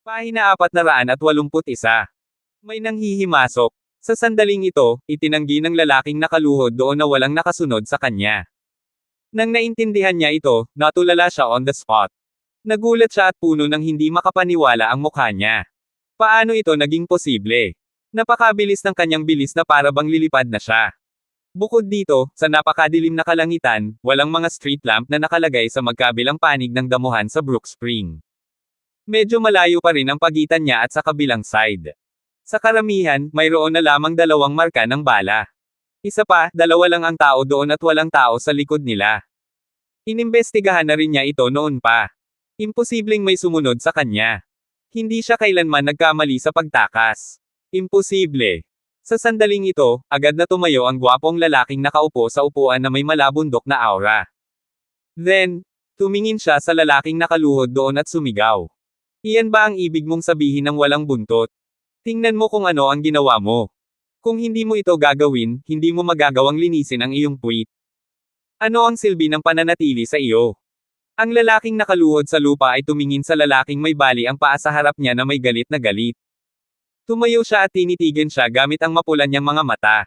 Pahina 481. May nanghihimasok. Sa sandaling ito, itinanggi ng lalaking nakaluhod doon na walang nakasunod sa kanya. Nang naintindihan niya ito, natulala siya on the spot. Nagulat siya at puno ng hindi makapaniwala ang mukha niya. Paano ito naging posible? Napakabilis ng kanyang bilis na para bang lilipad na siya. Bukod dito, sa napakadilim na kalangitan, walang mga street lamp na nakalagay sa magkabilang panig ng damuhan sa Brook Spring. Medyo malayo pa rin ang pagitan niya at sa kabilang side. Sa karamihan, mayroon na lamang 2 marka ng bala. Isa pa, 2 lang ang tao doon at walang tao sa likod nila. Inimbestigahan na rin niya ito noon pa. Imposibleng may sumunod sa kanya. Hindi siya kailanman nagkamali sa pagtakas. Imposible. Sa sandaling ito, agad na tumayo ang gwapong lalaking nakaupo sa upuan na may malabundok na aura. Then, tumingin siya sa lalaking nakaluhod doon at sumigaw. Iyan ba ang ibig mong sabihin ng walang buntot? Tingnan mo kung ano ang ginawa mo. Kung hindi mo ito gagawin, hindi mo magagawang linisin ang iyong puwit. Ano ang silbi ng pananatili sa iyo? Ang lalaking nakaluhod sa lupa ay tumingin sa lalaking may bali ang paa sa harap niya na may galit na galit. Tumayo siya at tinitigan siya gamit ang mapulan niyang mga mata.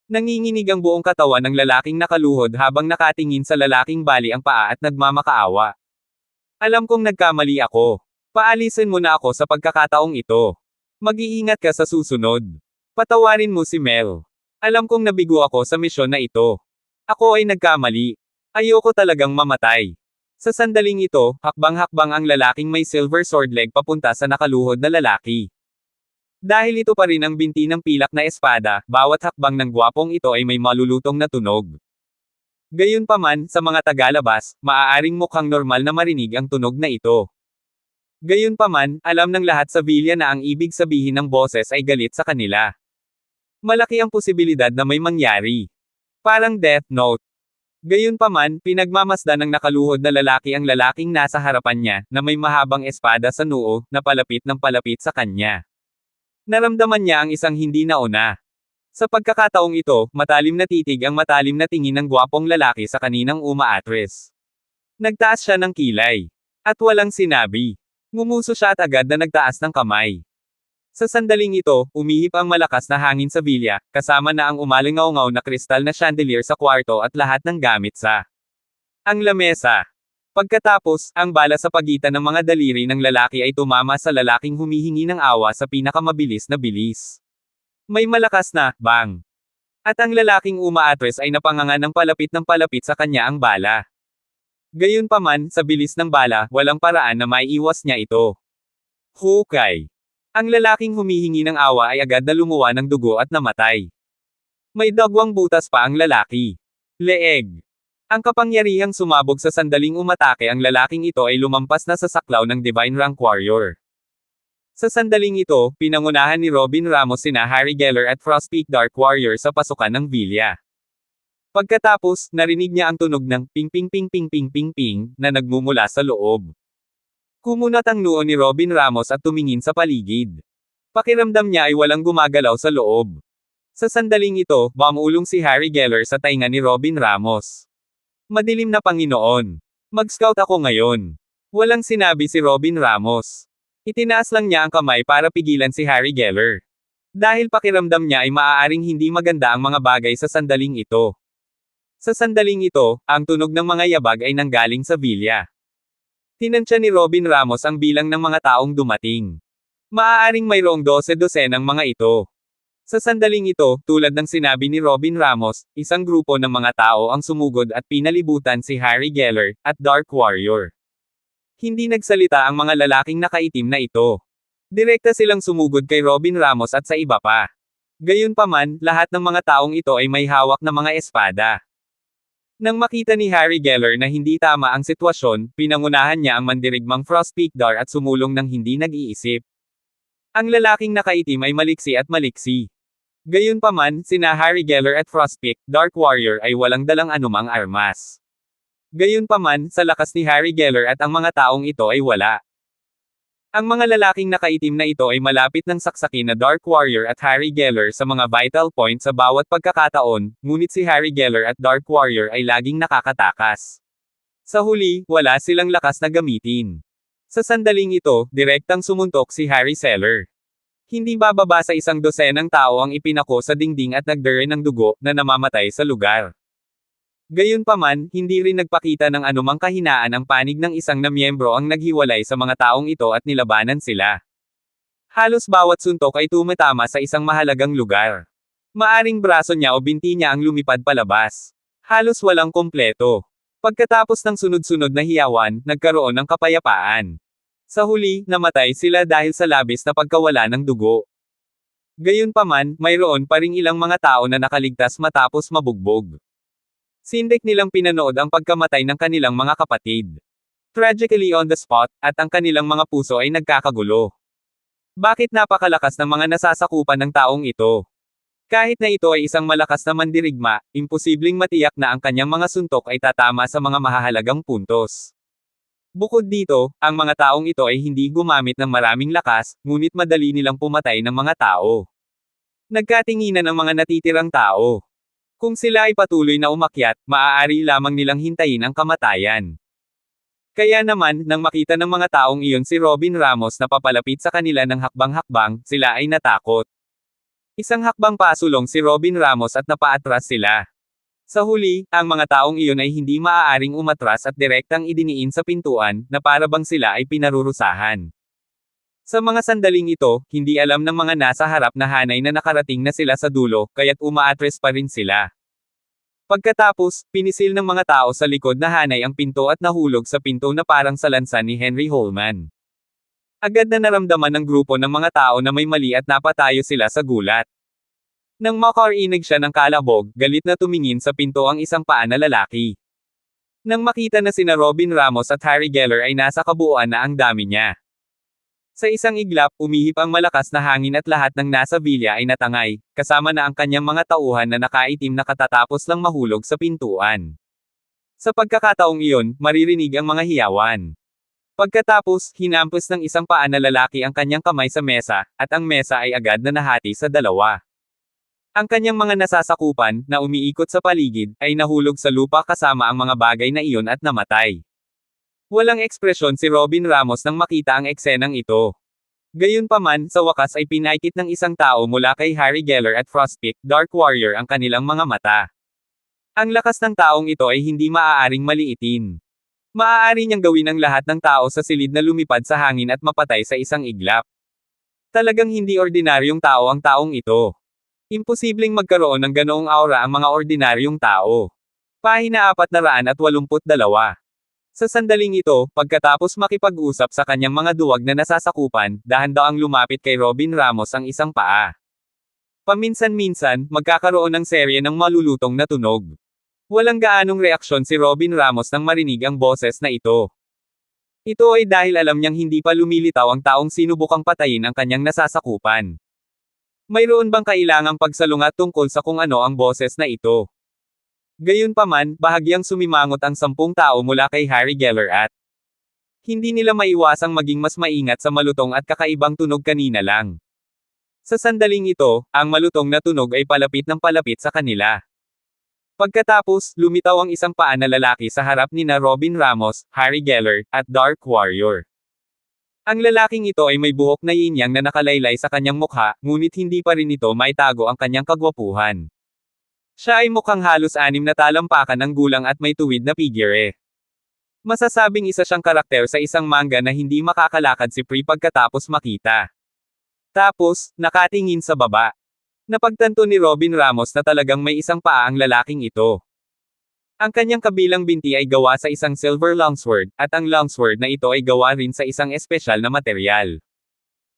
Nanginginig ang buong katawan ng lalaking nakaluhod habang nakatingin sa lalaking bali ang paa at nagmamakaawa. Alam kong nagkamali ako. Paalisin mo na ako sa pagkakataong ito. Mag-iingat ka sa susunod. Patawarin mo si Mel. Alam kong nabigo ako sa misyon na ito. Ako ay nagkamali. Ayoko talagang mamatay. Sa sandaling ito, hakbang-hakbang ang lalaking may silver sword leg papunta sa nakaluhod na lalaki. Dahil ito pa rin ang binti ng pilak na espada, bawat hakbang ng gwapong ito ay may malulutong na tunog. Gayunpaman, sa mga tagalabas, maaaring mukhang normal na marinig ang tunog na ito. Gayunpaman, alam ng lahat sa villa na ang ibig sabihin ng boses ay galit sa kanila. Malaki ang posibilidad na may mangyari. Parang Death Note. Gayunpaman, pinagmamasdan ng nakaluhod na lalaki ang lalaking nasa harapan niya, na may mahabang espada sa noo, na palapit ng palapit sa kanya. Naramdaman niya ang isang hindi nauna. Sa pagkakataong ito, matalim na titig ang matalim na tingin ng gwapong lalaki sa kaninang umaatres. Nagtaas siya ng kilay. At walang sinabi. Ngumuso siya at agad na nagtaas ng kamay. Sa sandaling ito, umihip ang malakas na hangin sa villa, kasama na ang umalingaw-ngaw na kristal na chandelier sa kwarto at lahat ng gamit sa ang lamesa. Pagkatapos, ang bala sa pagitan ng mga daliri ng lalaki ay tumama sa lalaking humihingi ng awa sa pinakamabilis na bilis. May malakas na bang. At ang lalaking umaatres ay napanganga ng palapit sa kanya ang bala. Gayunpaman, sa bilis ng bala, walang paraan na maiiwas niya ito. Hukay. Ang lalaking humihingi ng awa ay agad na lumuwa ng dugo at namatay. May dagwang butas pa ang lalaki. Leeg. Ang kapangyarihang sumabog sa sandaling umatake ang lalaking ito ay lumampas na sa saklaw ng Divine Rank Warrior. Sa sandaling ito, pinangunahan ni Robin Ramos sina Harry Geller at Frostpeak Dark Warrior sa pasukan ng villa. Pagkatapos, narinig niya ang tunog ng ping ping ping ping ping ping ping na nagmumula sa loob. Kumunat ang noo ni Robin Ramos at tumingin sa paligid. Pakiramdam niya ay walang gumagalaw sa loob. Sa sandaling ito, bumulong si Harry Geller sa tainga ni Robin Ramos. Madilim na Panginoon. Mag-scout ako ngayon. Walang sinabi si Robin Ramos. Itinaas lang niya ang kamay para pigilan si Harry Geller. Dahil pakiramdam niya ay maaaring hindi maganda ang mga bagay sa sandaling ito. Sa sandaling ito, ang tunog ng mga yabag ay nanggaling sa villa. Tinansya ni Robin Ramos ang bilang ng mga taong dumating. Maaaring mayroong 12 ng mga ito. Sa sandaling ito, tulad ng sinabi ni Robin Ramos, isang grupo ng mga tao ang sumugod at pinalibutan si Harry Geller, at Dark Warrior. Hindi nagsalita ang mga lalaking nakaitim na ito. Direkta silang sumugod kay Robin Ramos at sa iba pa. Gayunpaman, lahat ng mga taong ito ay may hawak na mga espada. Nang makita ni Harry Geller na hindi tama ang sitwasyon, pinangunahan niya ang mandirigmang Frostpeak Dar at sumulong ng hindi nag-iisip. Ang lalaking nakaitim ay maliksi at maliksi. Gayunpaman, sina Harry Geller at Frostpeak, Dark Warrior ay walang dalang anumang armas. Gayunpaman, sa lakas ni Harry Geller at ang mga taong ito ay wala. Ang mga lalaking nakaitim na ito ay malapit ng saksakin na Dark Warrior at Harry Geller sa mga vital points sa bawat pagkakataon, ngunit si Harry Geller at Dark Warrior ay laging nakakatakas. Sa huli, wala silang lakas na gamitin. Sa sandaling ito, direktang sumuntok si Harry Seller. Hindi bababa sa 100 tao ang ipinako sa dingding at nagdere ng dugo na namamatay sa lugar. Gayunpaman, hindi rin nagpakita ng anumang kahinaan ang panig ng isang na miyembro ang naghiwalay sa mga taong ito at nilabanan sila. Halos bawat suntok ay tumatama sa isang mahalagang lugar. Maaring braso niya o binti niya ang lumipad palabas. Halos walang kompleto. Pagkatapos ng sunod-sunod na hiyawan, nagkaroon ng kapayapaan. Sa huli, namatay sila dahil sa labis na pagkawala ng dugo. Gayunpaman, mayroon pa ring ilang mga tao na nakaligtas matapos mabugbog. Sindik nilang pinanood ang pagkamatay ng kanilang mga kapatid. Tragically on the spot, at ang kanilang mga puso ay nagkakagulo. Bakit napakalakas ng mga nasasakupan ng taong ito? Kahit na ito ay isang malakas na mandirigma, imposibleng matiyak na ang kanyang mga suntok ay tatama sa mga mahahalagang puntos. Bukod dito, ang mga taong ito ay hindi gumamit ng maraming lakas, ngunit madali nilang pumatay ng mga tao. Nagkatinginan ang mga natitirang tao. Kung sila ay patuloy na umakyat, maaari lamang nilang hintayin ang kamatayan. Kaya naman, nang makita ng mga taong iyon si Robin Ramos na papalapit sa kanila ng hakbang-hakbang, sila ay natakot. Isang hakbang pasulong si Robin Ramos at napaatras sila. Sa huli, ang mga taong iyon ay hindi maaaring umatras at direktang idiniin sa pintuan, na para bang sila ay pinarurusahan. Sa mga sandaling ito, hindi alam ng mga nasa harap na hanay na nakarating na sila sa dulo, kaya't umaatres pa rin sila. Pagkatapos, pinisil ng mga tao sa likod na hanay ang pinto at nahulog sa pinto na parang salansan ni Henry Holman. Agad na naramdaman ng grupo ng mga tao na may mali at napatayo sila sa gulat. Nang makarinig siya ng kalabog, galit na tumingin sa pinto ang isang paa na lalaki. Nang makita na sina Robin Ramos at Harry Geller ay nasa kabuuan na ang dami niya. Sa isang iglap, umihip ang malakas na hangin at lahat ng nasa bilya ay natangay, kasama na ang kanyang mga tauhan na nakaitim na katatapos lang mahulog sa pintuan. Sa pagkakataong iyon, maririnig ang mga hiyawan. Pagkatapos, hinampas ng isang paa na lalaki ang kanyang kamay sa mesa, at ang mesa ay agad na nahati sa dalawa. Ang kanyang mga nasasakupan, na umiikot sa paligid, ay nahulog sa lupa kasama ang mga bagay na iyon at namatay. Walang ekspresyon si Robin Ramos nang makita ang eksenang ito. Gayunpaman, sa wakas ay pinaikit ng isang tao mula kay Harry Geller at Frostpeak, Dark Warrior ang kanilang mga mata. Ang lakas ng taong ito ay hindi maaaring maliitin. Maaari niyang gawin ang lahat ng tao sa silid na lumipad sa hangin at mapatay sa isang iglap. Talagang hindi ordinaryong tao ang taong ito. Imposibleng magkaroon ng ganoong aura ang mga ordinaryong tao. Pahina 482. Sa sandaling ito, pagkatapos makipag-usap sa kanyang mga duwag na nasasakupan, dahan-daang lumapit kay Robin Ramos ang isang paa. Paminsan-minsan, magkakaroon ng serye ng malulutong na tunog. Walang gaanong reaksyon si Robin Ramos nang marinig ang boses na ito. Ito ay dahil alam niyang hindi pa lumilitaw ang taong sinubukang patayin ang kanyang nasasakupan. Mayroon bang kailangang pagsalungat tungkol sa kung ano ang boses na ito? Gayunpaman, bahagyang sumimangot ang 10 tao mula kay Harry Geller at hindi nila maiwasang maging mas maingat sa malutong at kakaibang tunog kanina lang. Sa sandaling ito, ang malutong na tunog ay palapit ng palapit sa kanila. Pagkatapos, lumitaw ang isang paa na lalaki sa harap nina Robin Ramos, Harry Geller, at Dark Warrior. Ang lalaking ito ay may buhok na yin-yang na nakalaylay sa kanyang mukha, ngunit hindi pa rin ito maitago ang kanyang kagwapuhan. Siya ay mukhang halos 6 na talampakan ang gulang at may tuwid na figure. Masasabing isa siyang karakter sa isang manga na hindi makakalakad si Pri pagkatapos makita. Tapos, nakatingin sa baba. Napagtanto ni Robin Ramos na talagang may isang paa ang lalaking ito. Ang kanyang kabilang binti ay gawa sa isang silver longsword, at ang longsword na ito ay gawa rin sa isang espesyal na material.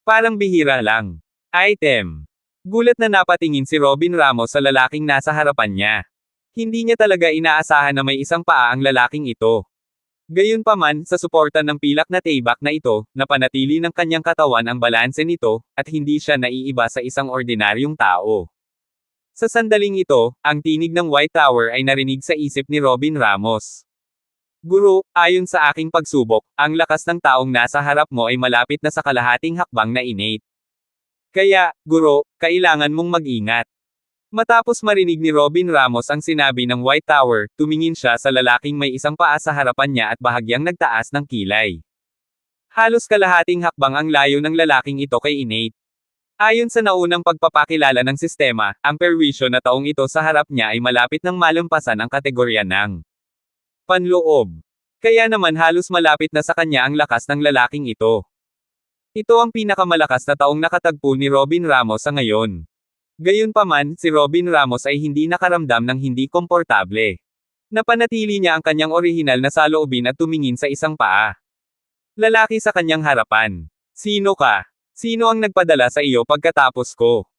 Parang bihira lang. Item. Gulat na napatingin si Robin Ramos sa lalaking nasa harapan niya. Hindi niya talaga inaasahan na may isang paa ang lalaking ito. Gayunpaman, sa suporta ng pilak na tibak na ito, napanatili ng kanyang katawan ang balanse nito, at hindi siya naiiba sa isang ordinaryong tao. Sa sandaling ito, ang tinig ng White Tower ay narinig sa isip ni Robin Ramos. Guro, ayon sa aking pagsubok, ang lakas ng taong nasa harap mo ay malapit na sa kalahating hakbang na innate. Kaya, guro, kailangan mong mag-ingat. Matapos marinig ni Robin Ramos ang sinabi ng White Tower, tumingin siya sa lalaking may isang paa sa harapan niya at bahagyang nagtaas ng kilay. Halos kalahating hakbang ang layo ng lalaking ito kay Innate. Ayon sa naunang pagpapakilala ng sistema, ang perwisyo na taong ito sa harap niya ay malapit ng malampasan ang kategorya ng panloob. Kaya naman halos malapit na sa kanya ang lakas ng lalaking ito. Ito ang pinakamalakas na taong nakatagpo ni Robin Ramos sa ngayon. Gayunpaman, si Robin Ramos ay hindi nakaramdam ng hindi komportable. Napanatili niya ang kanyang orihinal na saloobin at tumingin sa isang paa. Lalaki sa kanyang harapan. Sino ka? Sino ang nagpadala sa iyo pagkatapos ko?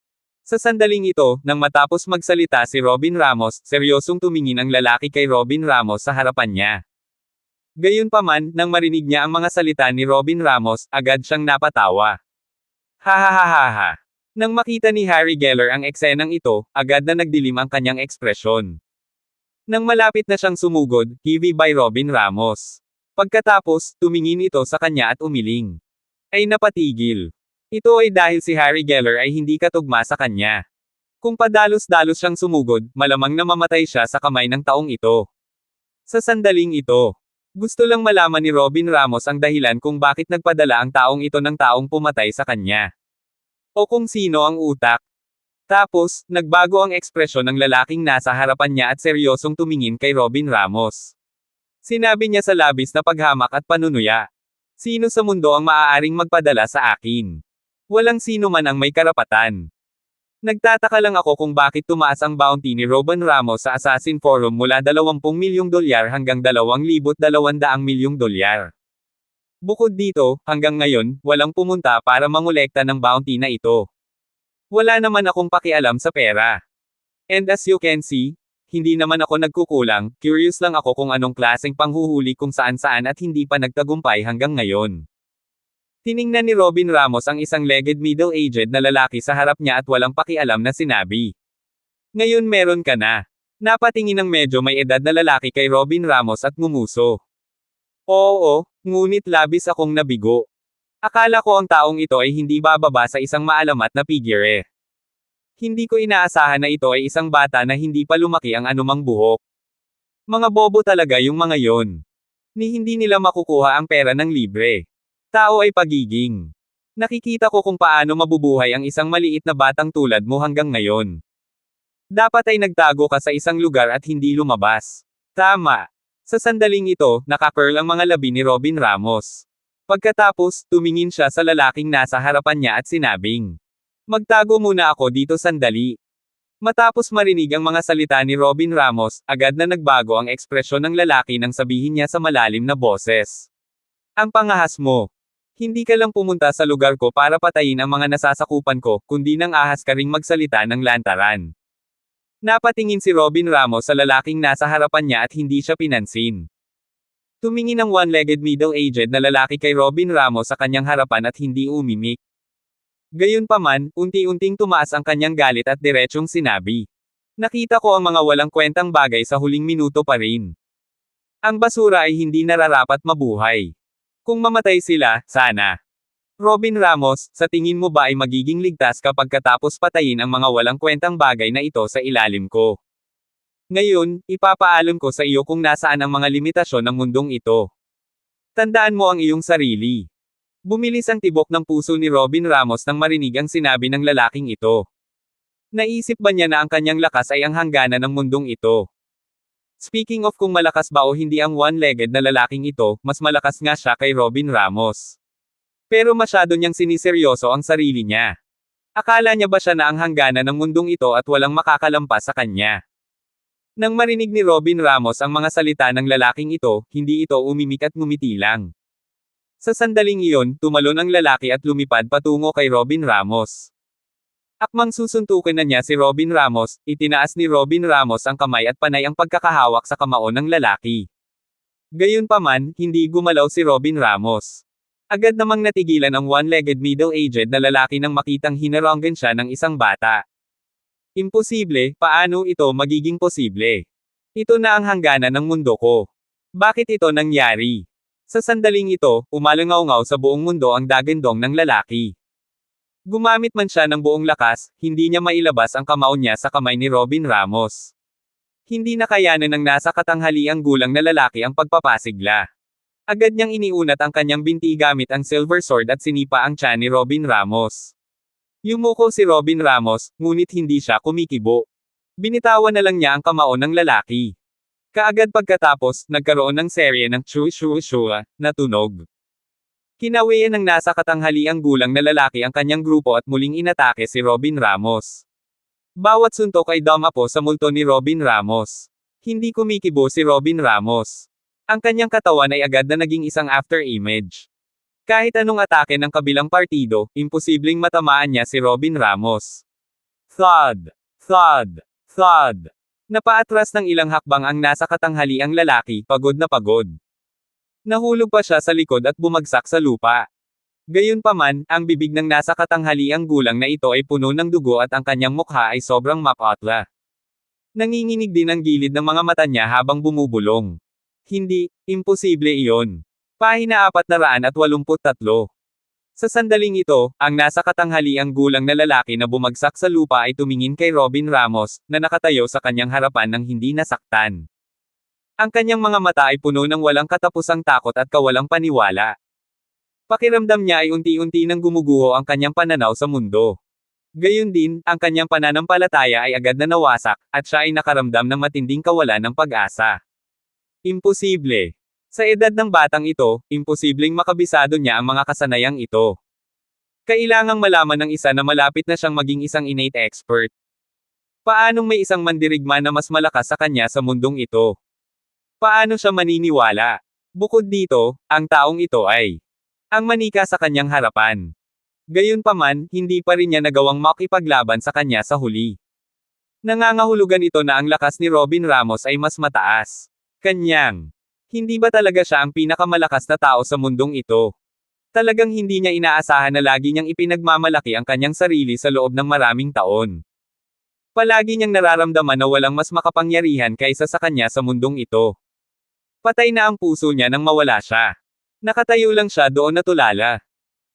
Sa sandaling ito, nang matapos magsalita si Robin Ramos, seryosong tumingin ang lalaki kay Robin Ramos sa harapan niya. Gayunpaman, nang marinig niya ang mga salita ni Robin Ramos, agad siyang napatawa. Hahaha. Nang makita ni Harry Geller ang eksenang ito, agad na nagdilim ang kanyang ekspresyon. Nang malapit na siyang sumugod, heavy by Robin Ramos. Pagkatapos, tumingin ito sa kanya at umiling. Ay napatigil. Ito ay dahil si Harry Geller ay hindi katugma sa kanya. Kung padalos-dalos siyang sumugod, malamang namamatay siya sa kamay ng taong ito. Sa sandaling ito, gusto lang malaman ni Robin Ramos ang dahilan kung bakit nagpadala ang taong ito ng taong pumatay sa kanya. O kung sino ang utak. Tapos, nagbago ang ekspresyon ng lalaking nasa harapan niya at seryosong tumingin kay Robin Ramos. Sinabi niya sa labis na paghamak at panunuya. Sino sa mundo ang maaaring magpadala sa akin? Walang sino man ang may karapatan. Nagtataka lang ako kung bakit tumaas ang bounty ni Robin Ramos sa Assassin Forum mula $20 milyong hanggang $2,200 milyong. Bukod dito, hanggang ngayon, walang pumunta para mangolekta ng bounty na ito. Wala naman akong pakialam sa pera. And as you can see, hindi naman ako nagkukulang, curious lang ako kung anong klaseng panghuhuli kung saan-saan at hindi pa nagtagumpay hanggang ngayon. Tiningnan ni Robin Ramos ang isang legged middle-aged na lalaki sa harap niya at walang pakialam na sinabi. Ngayon meron ka na. Napatingin ng medyo may edad na lalaki kay Robin Ramos at ngumuso. Oo, ngunit labis akong nabigo. Akala ko ang taong ito ay hindi bababa sa isang maalamat na figure. Hindi ko inaasahan na ito ay isang bata na hindi pa lumaki ang anumang buhok. Mga bobo talaga yung mga yon. Ni hindi nila makukuha ang pera ng libre. Tao ay pagiging. Nakikita ko kung paano mabubuhay ang isang maliit na batang tulad mo hanggang ngayon. Dapat ay nagtago ka sa isang lugar at hindi lumabas. Tama. Sa sandaling ito, naka-curl ang mga labi ni Robin Ramos. Pagkatapos, tumingin siya sa lalaking nasa harapan niya at sinabing, magtago muna ako dito sandali. Matapos marinig ang mga salita ni Robin Ramos, agad na nagbago ang ekspresyon ng lalaki nang sabihin niya sa malalim na boses. Ang pangahas mo. Hindi ka lang pumunta sa lugar ko para patayin ang mga nasasakupan ko, kundi nang ahas ka ring magsalita ng lantaran. Napatingin si Robin Ramos sa lalaking nasa harapan niya at hindi siya pinansin. Tumingin ang one-legged middle-aged na lalaki kay Robin Ramos sa kanyang harapan at hindi umimik. Gayunpaman, unti-unting tumaas ang kanyang galit at diretsong sinabi. Nakita ko ang mga walang kwentang bagay sa huling minuto pa rin. Ang basura ay hindi nararapat mabuhay. Kung mamatay sila, sana. Robin Ramos, sa tingin mo ba ay magiging ligtas kapag katapos patayin ang mga walang kwentang bagay na ito sa ilalim ko? Ngayon, ipapaalam ko sa iyo kung nasaan ang mga limitasyon ng mundong ito. Tandaan mo ang iyong sarili. Bumilis ang tibok ng puso ni Robin Ramos nang marinig ang sinabi ng lalaking ito. Naisip ba niya na ang kanyang lakas ay ang hangganan ng mundong ito? Speaking of kung malakas ba o hindi ang one-legged na lalaking ito, mas malakas nga siya kay Robin Ramos. Pero masyado niyang siniseryoso ang sarili niya. Akala niya ba siya na ang hangganan ng mundong ito at walang makakalampas sa kanya? Nang marinig ni Robin Ramos ang mga salita ng lalaking ito, hindi ito umimik at ngumiti lang. Sa sandaling iyon, tumalon ang lalaki at lumipad patungo kay Robin Ramos. Akmang susuntukin na niya si Robin Ramos, itinaas ni Robin Ramos ang kamay at panay ang pagkakahawak sa kamao ng lalaki. Gayunpaman, hindi gumalaw si Robin Ramos. Agad namang natigilan ang one-legged middle-aged na lalaki nang makitang hinaranggan siya ng isang bata. Imposible, paano ito magiging posible? Ito na ang hangganan ng mundo ko. Bakit ito nangyari? Sa sandaling ito, umalangaw-ngaw sa buong mundo ang dagandong ng lalaki. Gumamit man siya ng buong lakas, hindi niya mailabas ang kamao niya sa kamay ni Robin Ramos. Hindi nakayanan ng nasa katanghaliang gulang na lalaki ang pagpapasigla. Agad niyang iniunat ang kanyang binti gamit ang silver sword at sinipa ang tiyan ni Robin Ramos. Yumuko si Robin Ramos, ngunit hindi siya kumikibo. Binitawan na lang niya ang kamao ng lalaki. Kaagad pagkatapos, nagkaroon ng serye ng chua na tunog. Kinawian ng nasa katanghaliang gulang na lalaki ang kanyang grupo at muling inatake si Robin Ramos. Bawat suntok ay dumapo sa multo ni Robin Ramos. Hindi kumikibo si Robin Ramos. Ang kanyang katawan ay agad na naging isang after image. Kahit anong atake ng kabilang partido, imposibleng matamaan niya si Robin Ramos. Thud! Thud! Thud! Napaatras ng ilang hakbang ang nasa katanghaliang lalaki, pagod na pagod. Nahulog pa siya sa likod at bumagsak sa lupa. Gayunpaman, ang bibig ng nasa katanghaliang gulang na ito ay puno ng dugo at ang kanyang mukha ay sobrang mapatla. Nanginginig din ang gilid ng mga mata niya habang bumubulong. Hindi, imposible iyon. Pahina 483. Sa sandaling ito, ang nasa katanghaliang gulang na lalaki na bumagsak sa lupa ay tumingin kay Robin Ramos, na nakatayo sa kanyang harapan ng hindi nasaktan. Ang kanyang mga mata ay puno ng walang katapusang takot at kawalang paniwala. Pakiramdam niya ay unti-unti nang gumuguho ang kanyang pananaw sa mundo. Gayun din, ang kanyang pananampalataya ay agad na nawasak, at siya ay nakaramdam ng matinding kawalan ng pag-asa. Imposible. Sa edad ng batang ito, imposibleng makabisado niya ang mga kasanayang ito. Kailangang malaman ng isa na malapit na siyang maging isang innate expert. Paanong may isang mandirigma na mas malakas sa kanya sa mundong ito? Paano siya maniniwala? Bukod dito, ang taong ito ay ang manika sa kanyang harapan. Gayunpaman, hindi pa rin niya nagawang makipaglaban sa kanya sa huli. Nangangahulugan ito na ang lakas ni Robin Ramos ay mas mataas. Kanyang hindi ba talaga siya ang pinakamalakas na tao sa mundong ito? Talagang hindi niya inaasahan na lagi niyang ipinagmamalaki ang kanyang sarili sa loob ng maraming taon. Palagi niyang nararamdaman na walang mas makapangyarihan kaysa sa kanya sa mundong ito. Patay na ang puso niya nang mawala siya. Nakatayo lang siya doon na tulala.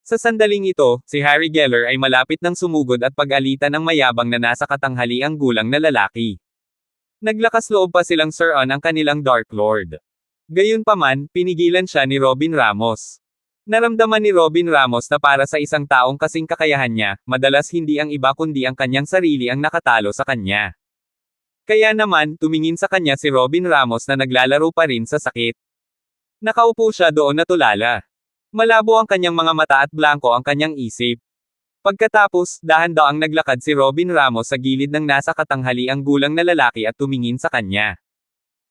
Sa sandaling ito, si Harry Geller ay malapit nang sumugod at pag-alitan ng mayabang na nasa katanghaliang gulang na lalaki. Naglakas loob pa silang suruan ang kanilang Dark Lord. Gayunpaman, pinigilan siya ni Robin Ramos. Naramdaman ni Robin Ramos na para sa isang taong kasing kakayahan niya, madalas hindi ang iba kundi ang kanyang sarili ang nakatalo sa kanya. Kaya naman, tumingin sa kanya si Robin Ramos na naglalaro pa rin sa sakit. Nakaupo siya doon na tulala. Malabo ang kanyang mga mata at blanko ang kanyang isip. Pagkatapos, dahan-daang naglakad si Robin Ramos sa gilid ng nasa katanghaliang gulang na lalaki at tumingin sa kanya.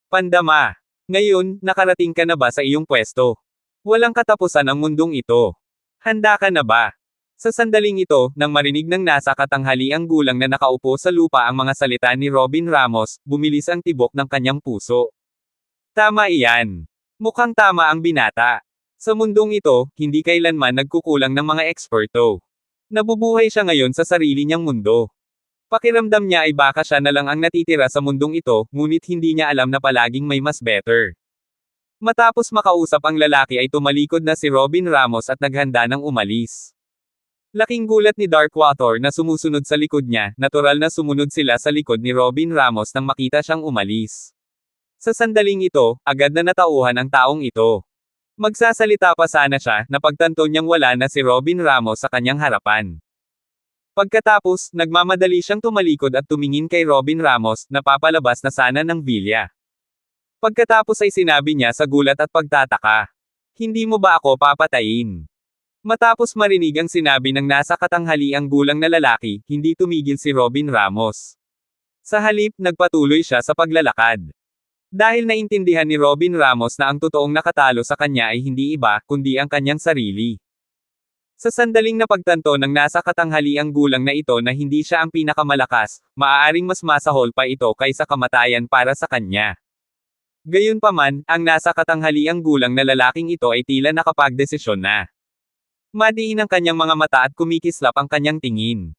Pandama. Ngayon, nakarating ka na ba sa iyong pwesto? Walang katapusan ang mundong ito. Handa ka na ba? Sa sandaling ito, nang marinig ng nasa katanghaliang gulang na nakaupo sa lupa ang mga salita ni Robin Ramos, bumilis ang tibok ng kanyang puso. Tama iyan. Mukhang tama ang binata. Sa mundong ito, hindi kailanman nagkukulang ng mga eksperto. Nabubuhay siya ngayon sa sarili niyang mundo. Pakiramdam niya ay baka siya na lang ang natitira sa mundong ito, ngunit hindi niya alam na palaging may mas better. Matapos makausap ang lalaki ay tumalikod na si Robin Ramos at naghanda ng umalis. Laking gulat ni Darkwater na sumusunod sa likod niya, natural na sumunod sila sa likod ni Robin Ramos nang makita siyang umalis. Sa sandaling ito, agad na natauhan ang taong ito. Magsasalita pa sana siya, napagtanto niyang wala na si Robin Ramos sa kanyang harapan. Pagkatapos, nagmamadali siyang tumalikod at tumingin kay Robin Ramos, na papalabas na sana ng villa. Pagkatapos ay sinabi niya sa gulat at pagtataka. Hindi mo ba ako papatayin? Matapos marinig ang sinabi ng nasa katanghaliang gulang na lalaki, hindi tumigil si Robin Ramos. Sa halip, nagpatuloy siya sa paglalakad. Dahil naintindihan ni Robin Ramos na ang totoong nakatalo sa kanya ay hindi iba, kundi ang kanyang sarili. Sa sandaling napagtanto ng nasa katanghaliang gulang na ito na hindi siya ang pinakamalakas, maaaring mas masahol pa ito kaysa kamatayan para sa kanya. Gayunpaman, ang nasa katanghaliang gulang na lalaking ito ay tila nakapagdesisyon na. Madiin ang kanyang mga mata at kumikislap ang kanyang tingin.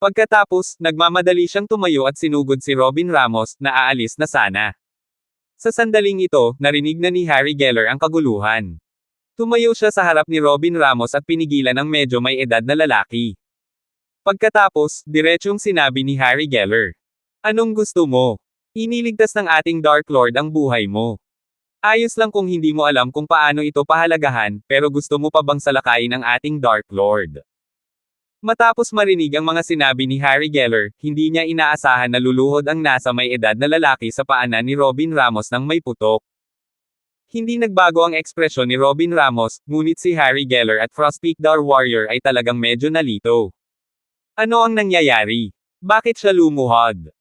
Pagkatapos, nagmamadali siyang tumayo at sinugod si Robin Ramos, na aalis na sana. Sa sandaling ito, narinig na ni Harry Geller ang kaguluhan. Tumayo siya sa harap ni Robin Ramos at pinigilan ang medyo may edad na lalaki. Pagkatapos, diretsyong sinabi ni Harry Geller. Anong gusto mo? Iniligtas ng ating Dark Lord ang buhay mo. Ayos lang kung hindi mo alam kung paano ito pahalagahan, pero gusto mo pa bang salakayin ang ating Dark Lord? Matapos marinig ang mga sinabi ni Harry Geller, hindi niya inaasahan na luluhod ang nasa may edad na lalaki sa paanan ni Robin Ramos ng may putok. Hindi nagbago ang ekspresyon ni Robin Ramos, ngunit si Harry Geller at Frostpeak Dar Warrior ay talagang medyo nalito. Ano ang nangyayari? Bakit siya lumuhod?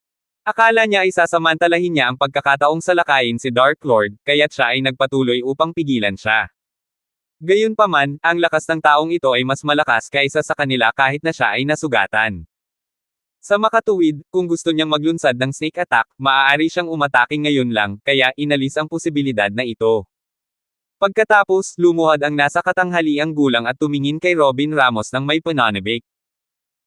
Akala niya ay sasamantalahin niya ang pagkakataong salakayin si Dark Lord, kaya't siya ay nagpatuloy upang pigilan siya. Gayunpaman, ang lakas ng taong ito ay mas malakas kaysa sa kanila kahit na siya ay nasugatan. Sa makatuwid, kung gusto niyang maglunsad ng sneak attack, maaari siyang umatake ngayon lang, kaya inalis ang posibilidad na ito. Pagkatapos, lumuhod ang nasa katanghaliang gulang at tumingin kay Robin Ramos ng may pananabik.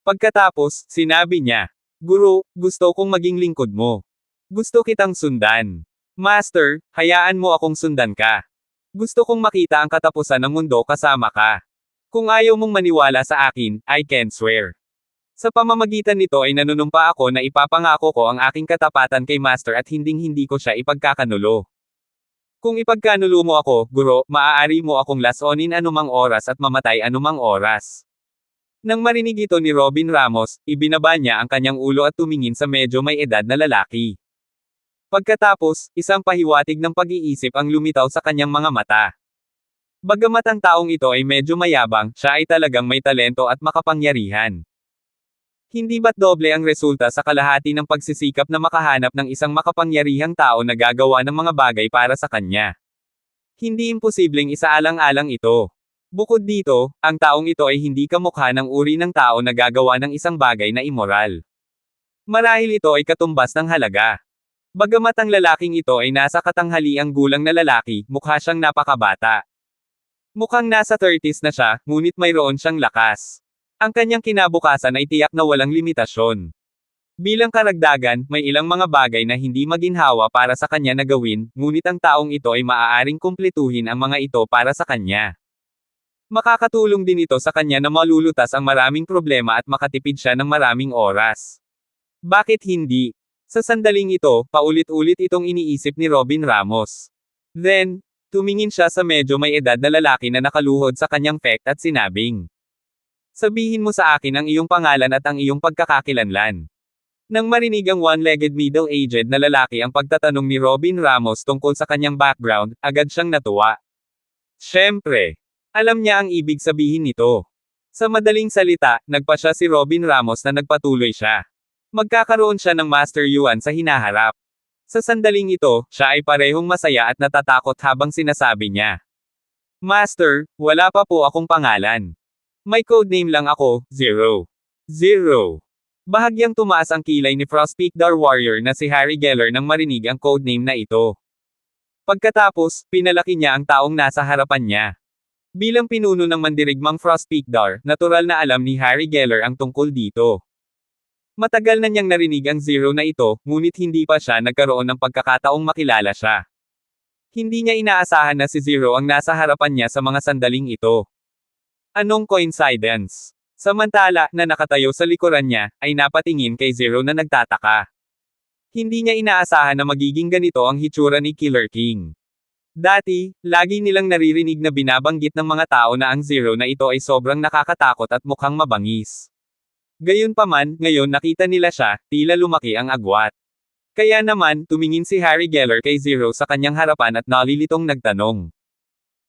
Pagkatapos, sinabi niya, "Guro, gusto kong maging lingkod mo. Gusto kitang sundan. Master, hayaan mo akong sundan ka. Gusto kong makita ang katapusan ng mundo kasama ka. Kung ayaw mong maniwala sa akin, I can swear." Sa pamamagitan nito ay nanunumpa ako na ipapangako ko ang aking katapatan kay Master at hinding-hindi ko siya ipagkakanulo. Kung ipagkanulo mo ako, guro, maaari mo akong lasonin anumang oras at mamatay anumang oras. Nang marinig ito ni Robin Ramos, ibinaba niya ang kanyang ulo at tumingin sa medyo may edad na lalaki. Pagkatapos, isang pahiwatig ng pag-iisip ang lumitaw sa kanyang mga mata. Bagamat ang taong ito ay medyo mayabang, siya ay talagang may talento at makapangyarihan. Hindi ba't doble ang resulta sa kalahati ng pagsisikap na makahanap ng isang makapangyarihang tao na gagawa ng mga bagay para sa kanya? Hindi imposibleng isaalang-alang ito. Bukod dito, ang taong ito ay hindi kamukha ng uri ng tao na gagawa ng isang bagay na immoral. Marahil ito ay katumbas ng halaga. Bagamat ang lalaking ito ay nasa katanghaliang gulang na lalaki, mukha siyang napakabata. Mukhang nasa 30s na siya, ngunit mayroon siyang lakas. Ang kanyang kinabukasan ay tiyak na walang limitasyon. Bilang karagdagan, may ilang mga bagay na hindi maginhawa para sa kanya na gawin, ngunit ang taong ito ay maaaring kumpletuhin ang mga ito para sa kanya. Makakatulong din ito sa kanya na malulutas ang maraming problema at makatipid siya ng maraming oras. Bakit hindi? Sa sandaling ito, paulit-ulit itong iniisip ni Robin Ramos. Then, tumingin siya sa medyo may edad na lalaki na nakaluhod sa kanyang pekt at sinabing, "Sabihin mo sa akin ang iyong pangalan at ang iyong pagkakakilanlan." Nang marinig ang one-legged middle-aged na lalaki ang pagtatanong ni Robin Ramos tungkol sa kanyang background, agad siyang natuwa. Siyempre, alam niya ang ibig sabihin nito. Sa madaling salita, nagpasya si Robin Ramos na nagpatuloy siya. Magkakaroon siya ng Master Yuan sa hinaharap. Sa sandaling ito, siya ay parehong masaya at natatakot habang sinasabi niya, "Master, wala pa po akong pangalan. May codename lang ako, Zero. Zero." Bahagyang tumaas ang kilay ni Frostpeak Dar Warrior na si Harry Geller nang marinig ang codename na ito. Pagkatapos, pinalaki niya ang taong nasa harapan niya. Bilang pinuno ng mandirigmang Frostpeak Dar, natural na alam ni Harry Geller ang tungkol dito. Matagal na niyang narinig ang Zero na ito, ngunit hindi pa siya nagkaroon ng pagkakataong makilala siya. Hindi niya inaasahan na si Zero ang nasa harapan niya sa mga sandaling ito. Anong coincidence? Samantala, na nakatayo sa likuran niya, ay napatingin kay Zero na nagtataka. Hindi niya inaasahan na magiging ganito ang hitsura ni Killer King. Dati, lagi nilang naririnig na binabanggit ng mga tao na ang Zero na ito ay sobrang nakakatakot at mukhang mabangis. Gayunpaman, ngayon nakita nila siya, tila lumaki ang agwat. Kaya naman, tumingin si Harry Geller kay Zero sa kanyang harapan at nalilitong nagtanong,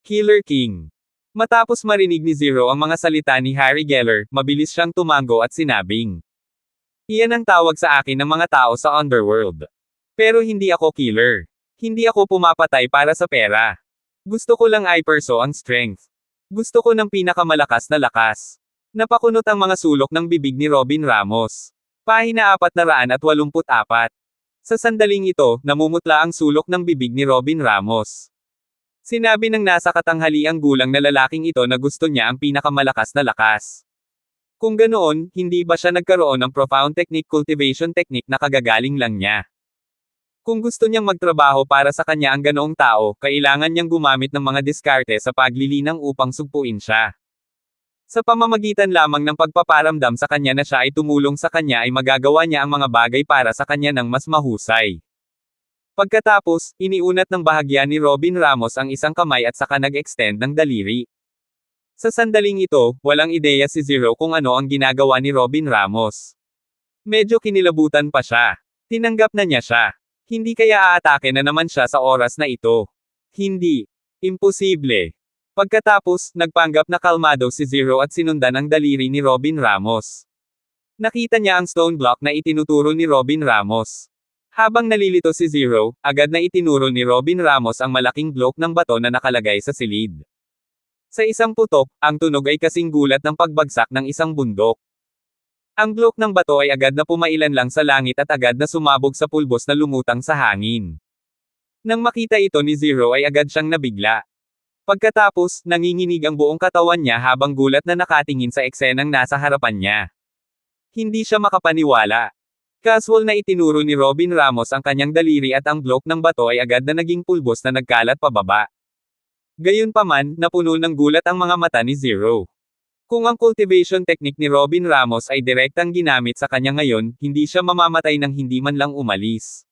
"Killer King." Matapos marinig ni Zero ang mga salita ni Harry Geller, mabilis siyang tumango at sinabing, "Iyan ang tawag sa akin ng mga tao sa underworld. Pero hindi ako killer. Hindi ako pumapatay para sa pera. Gusto ko lang ay perso ang strength. Gusto ko ng pinakamalakas na lakas." Napakunot ang mga sulok ng bibig ni Robin Ramos. Pahina 484. Sa sandaling ito, namumutla ang sulok ng bibig ni Robin Ramos. Sinabi ng nasa katanghaliang gulang na lalaking ito na gusto niya ang pinakamalakas na lakas. Kung ganoon, hindi ba siya nagkaroon ng profound technique cultivation technique na kagagaling lang niya? Kung gusto niyang magtrabaho para sa kanya ang ganoong tao, kailangan niyang gumamit ng mga diskarte sa paglilinang upang sugpuin siya. Sa pamamagitan lamang ng pagpaparamdam sa kanya na siya ay tumulong sa kanya ay magagawa niya ang mga bagay para sa kanya ng mas mahusay. Pagkatapos, iniunat ng bahagya ni Robin Ramos ang isang kamay at saka nag-extend ng daliri. Sa sandaling ito, walang ideya si Zero kung ano ang ginagawa ni Robin Ramos. Medyo kinilabutan pa siya. Tinanggap na niya siya. Hindi kaya aatake na naman siya sa oras na ito. Hindi. Imposible. Pagkatapos, nagpanggap na kalmado si Zero at sinundan ang daliri ni Robin Ramos. Nakita niya ang stone block na itinuturo ni Robin Ramos. Habang nalilito si Zero, agad na itinuro ni Robin Ramos ang malaking block ng bato na nakalagay sa silid. Sa isang putok, ang tunog ay kasing gulat ng pagbagsak ng isang bundok. Ang block ng bato ay agad na pumailan lang sa langit at agad na sumabog sa pulbos na lumutang sa hangin. Nang makita ito ni Zero ay agad siyang nabigla. Pagkatapos, nanginginig ang buong katawan niya habang gulat na nakatingin sa eksenang nasa harapan niya. Hindi siya makapaniwala. Casual na itinuro ni Robin Ramos ang kanyang daliri at ang block ng bato ay agad na naging pulbos na nagkalat pababa. Gayunpaman, napuno ng gulat ang mga mata ni Zero. Kung ang cultivation technique ni Robin Ramos ay direktang ginamit sa kanya ngayon, hindi siya mamamatay nang hindi man lang umalis.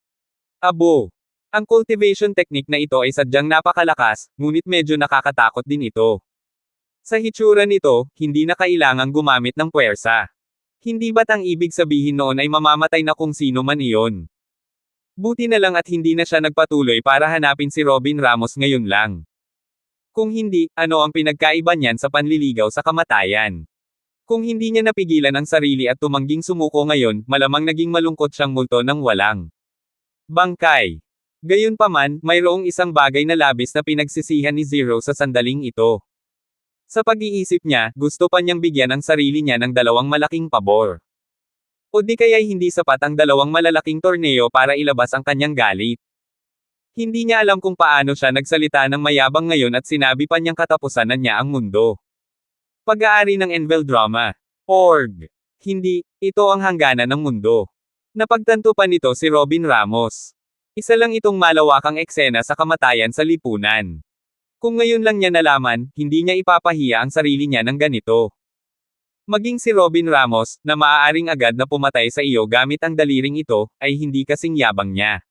Abo! Ang cultivation technique na ito ay sadyang napakalakas, ngunit medyo nakakatakot din ito. Sa hitsura nito, hindi na kailangang gumamit ng puwersa. Hindi ba't ang ibig sabihin noon ay mamamatay na kung sino man iyon? Buti na lang at hindi na siya nagpatuloy para hanapin si Robin Ramos ngayon lang. Kung hindi, ano ang pinagkaiba niyan sa panliligaw sa kamatayan? Kung hindi niya napigilan ang sarili at tumangging sumuko ngayon, malamang naging malungkot siyang multo ng walang bangkay. Gayunpaman, mayroong isang bagay na labis na pinagsisihan ni Zero sa sandaling ito. Sa pag-iisip niya, gusto pa niyang bigyan ang sarili niya ng dalawang malaking pabor. O di kaya'y hindi sapat ang dalawang malalaking torneo para ilabas ang kanyang galit. Hindi niya alam kung paano siya nagsalita ng mayabang ngayon at sinabi pa niyang katapusan na niya ang mundo. Pag-aari ng Envel Drama. Org. Hindi, ito ang hangganan ng mundo. Napagtanto pa nito si Robin Ramos. Isa lang itong malawakang eksena sa kamatayan sa lipunan. Kung ngayon lang niya nalaman, hindi niya ipapahiya ang sarili niya ng ganito. Maging si Robin Ramos, na maaaring agad na pumatay sa iyo gamit ang daliring ito, ay hindi kasing yabang niya.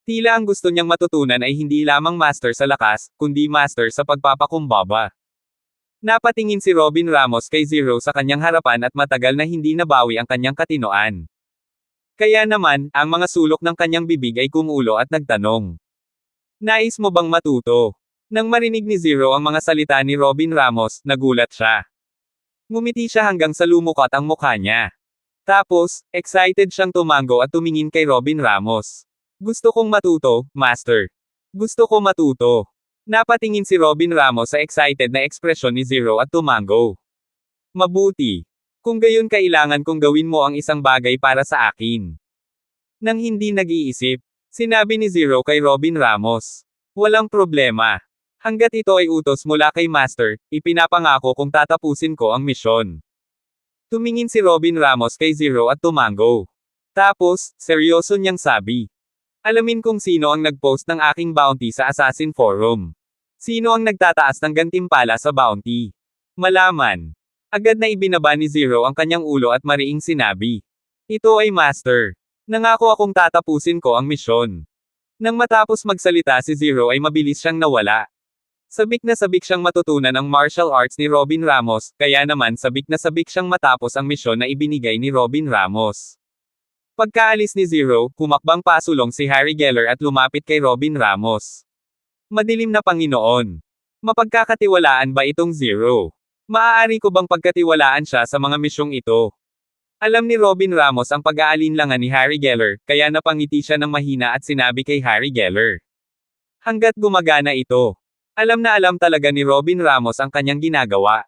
Tila ang gusto niyang matutunan ay hindi lamang master sa lakas, kundi master sa pagpapakumbaba. Napatingin si Robin Ramos kay Zero sa kanyang harapan at matagal na hindi nabawi ang kanyang katinoan. Kaya naman, ang mga sulok ng kanyang bibig ay kumulo at nagtanong. Nais mo bang matuto? Nang marinig ni Zero ang mga salita ni Robin Ramos, nagulat siya. Ngumiti siya hanggang sa lumukot ang mukha niya. Tapos, excited siyang tumango at tumingin kay Robin Ramos. Gusto kong matuto, Master. Gusto ko matuto. Napatingin si Robin Ramos sa excited na ekspresyon ni Zero at tumango. Mabuti. Kung gayon kailangan kong gawin mo ang isang bagay para sa akin. Nang hindi nag-iisip, sinabi ni Zero kay Robin Ramos. Walang problema. Hanggat ito ay utos mula kay Master, ipinapangako kong tatapusin ko ang misyon. Tumingin si Robin Ramos kay Zero at tumango. Tapos, seryoso niyang sabi. Alamin kung sino ang nag-post ng aking bounty sa Assassin Forum. Sino ang nagtataas ng gantimpala sa bounty. Malaman. Agad na ibinaba ni Zero ang kanyang ulo at mariing sinabi. Ito ay Master. Nangako akong tatapusin ko ang misyon. Nang matapos magsalita si Zero ay mabilis siyang nawala. Sabik na sabik siyang matutunan ang martial arts ni Robin Ramos, kaya naman sabik na sabik siyang matapos ang misyon na ibinigay ni Robin Ramos. Pagkaalis ni Zero, humakbang pasulong si Harry Geller at lumapit kay Robin Ramos. Madilim na Panginoon. Mapagkakatiwalaan ba itong Zero? Maaari ko bang pagkatiwalaan siya sa mga misyong ito? Alam ni Robin Ramos ang pag-aalinlangan ni Harry Geller, kaya napangiti siya ng mahina at sinabi kay Harry Geller. Hanggat gumagana ito. Alam na alam talaga ni Robin Ramos ang kanyang ginagawa.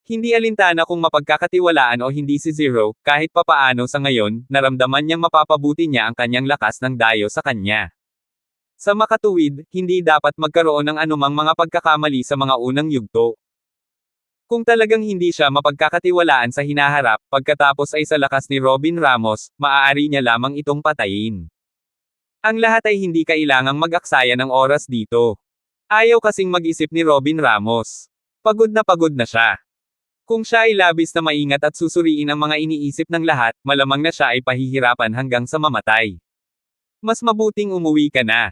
Hindi alintana kung mapagkakatiwalaan o hindi si Zero, kahit papaano sa ngayon, naramdaman niyang mapapabuti niya ang kanyang lakas ng dayo sa kanya. Sa makatuwid, hindi dapat magkaroon ng anumang mga pagkakamali sa mga unang yugto. Kung talagang hindi siya mapagkakatiwalaan sa hinaharap, pagkatapos ay sa lakas ni Robin Ramos, maaari niya lamang itong patayin. Ang lahat ay hindi kailangang mag-aksaya ng oras dito. Ayaw kasing mag-isip ni Robin Ramos. Pagod na siya. Kung siya ay labis na maingat at susuriin ang mga iniisip ng lahat, malamang na siya ay pahihirapan hanggang sa mamatay. Mas mabuting umuwi ka na.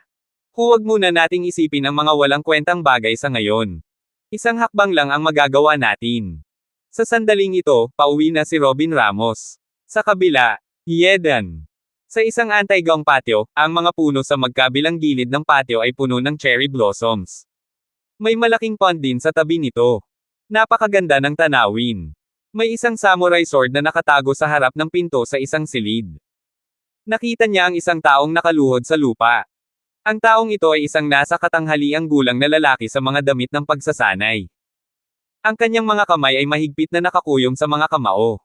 Huwag muna nating isipin ang mga walang kwentang bagay sa ngayon. Isang hakbang lang ang magagawa natin. Sa sandaling ito, pauwi na si Robin Ramos. Sa kabila, Yedan. Sa isang anti-gang patio, ang mga puno sa magkabilang gilid ng patio ay puno ng cherry blossoms. May malaking pond din sa tabi nito. Napakaganda ng tanawin. May isang samurai sword na nakatago sa harap ng pinto sa isang silid. Nakita niya ang isang taong nakaluhod sa lupa. Ang taong ito ay isang nasa katanghaliang gulang na lalaki sa mga damit ng pagsasanay. Ang kanyang mga kamay ay mahigpit na nakakuyom sa mga kamao.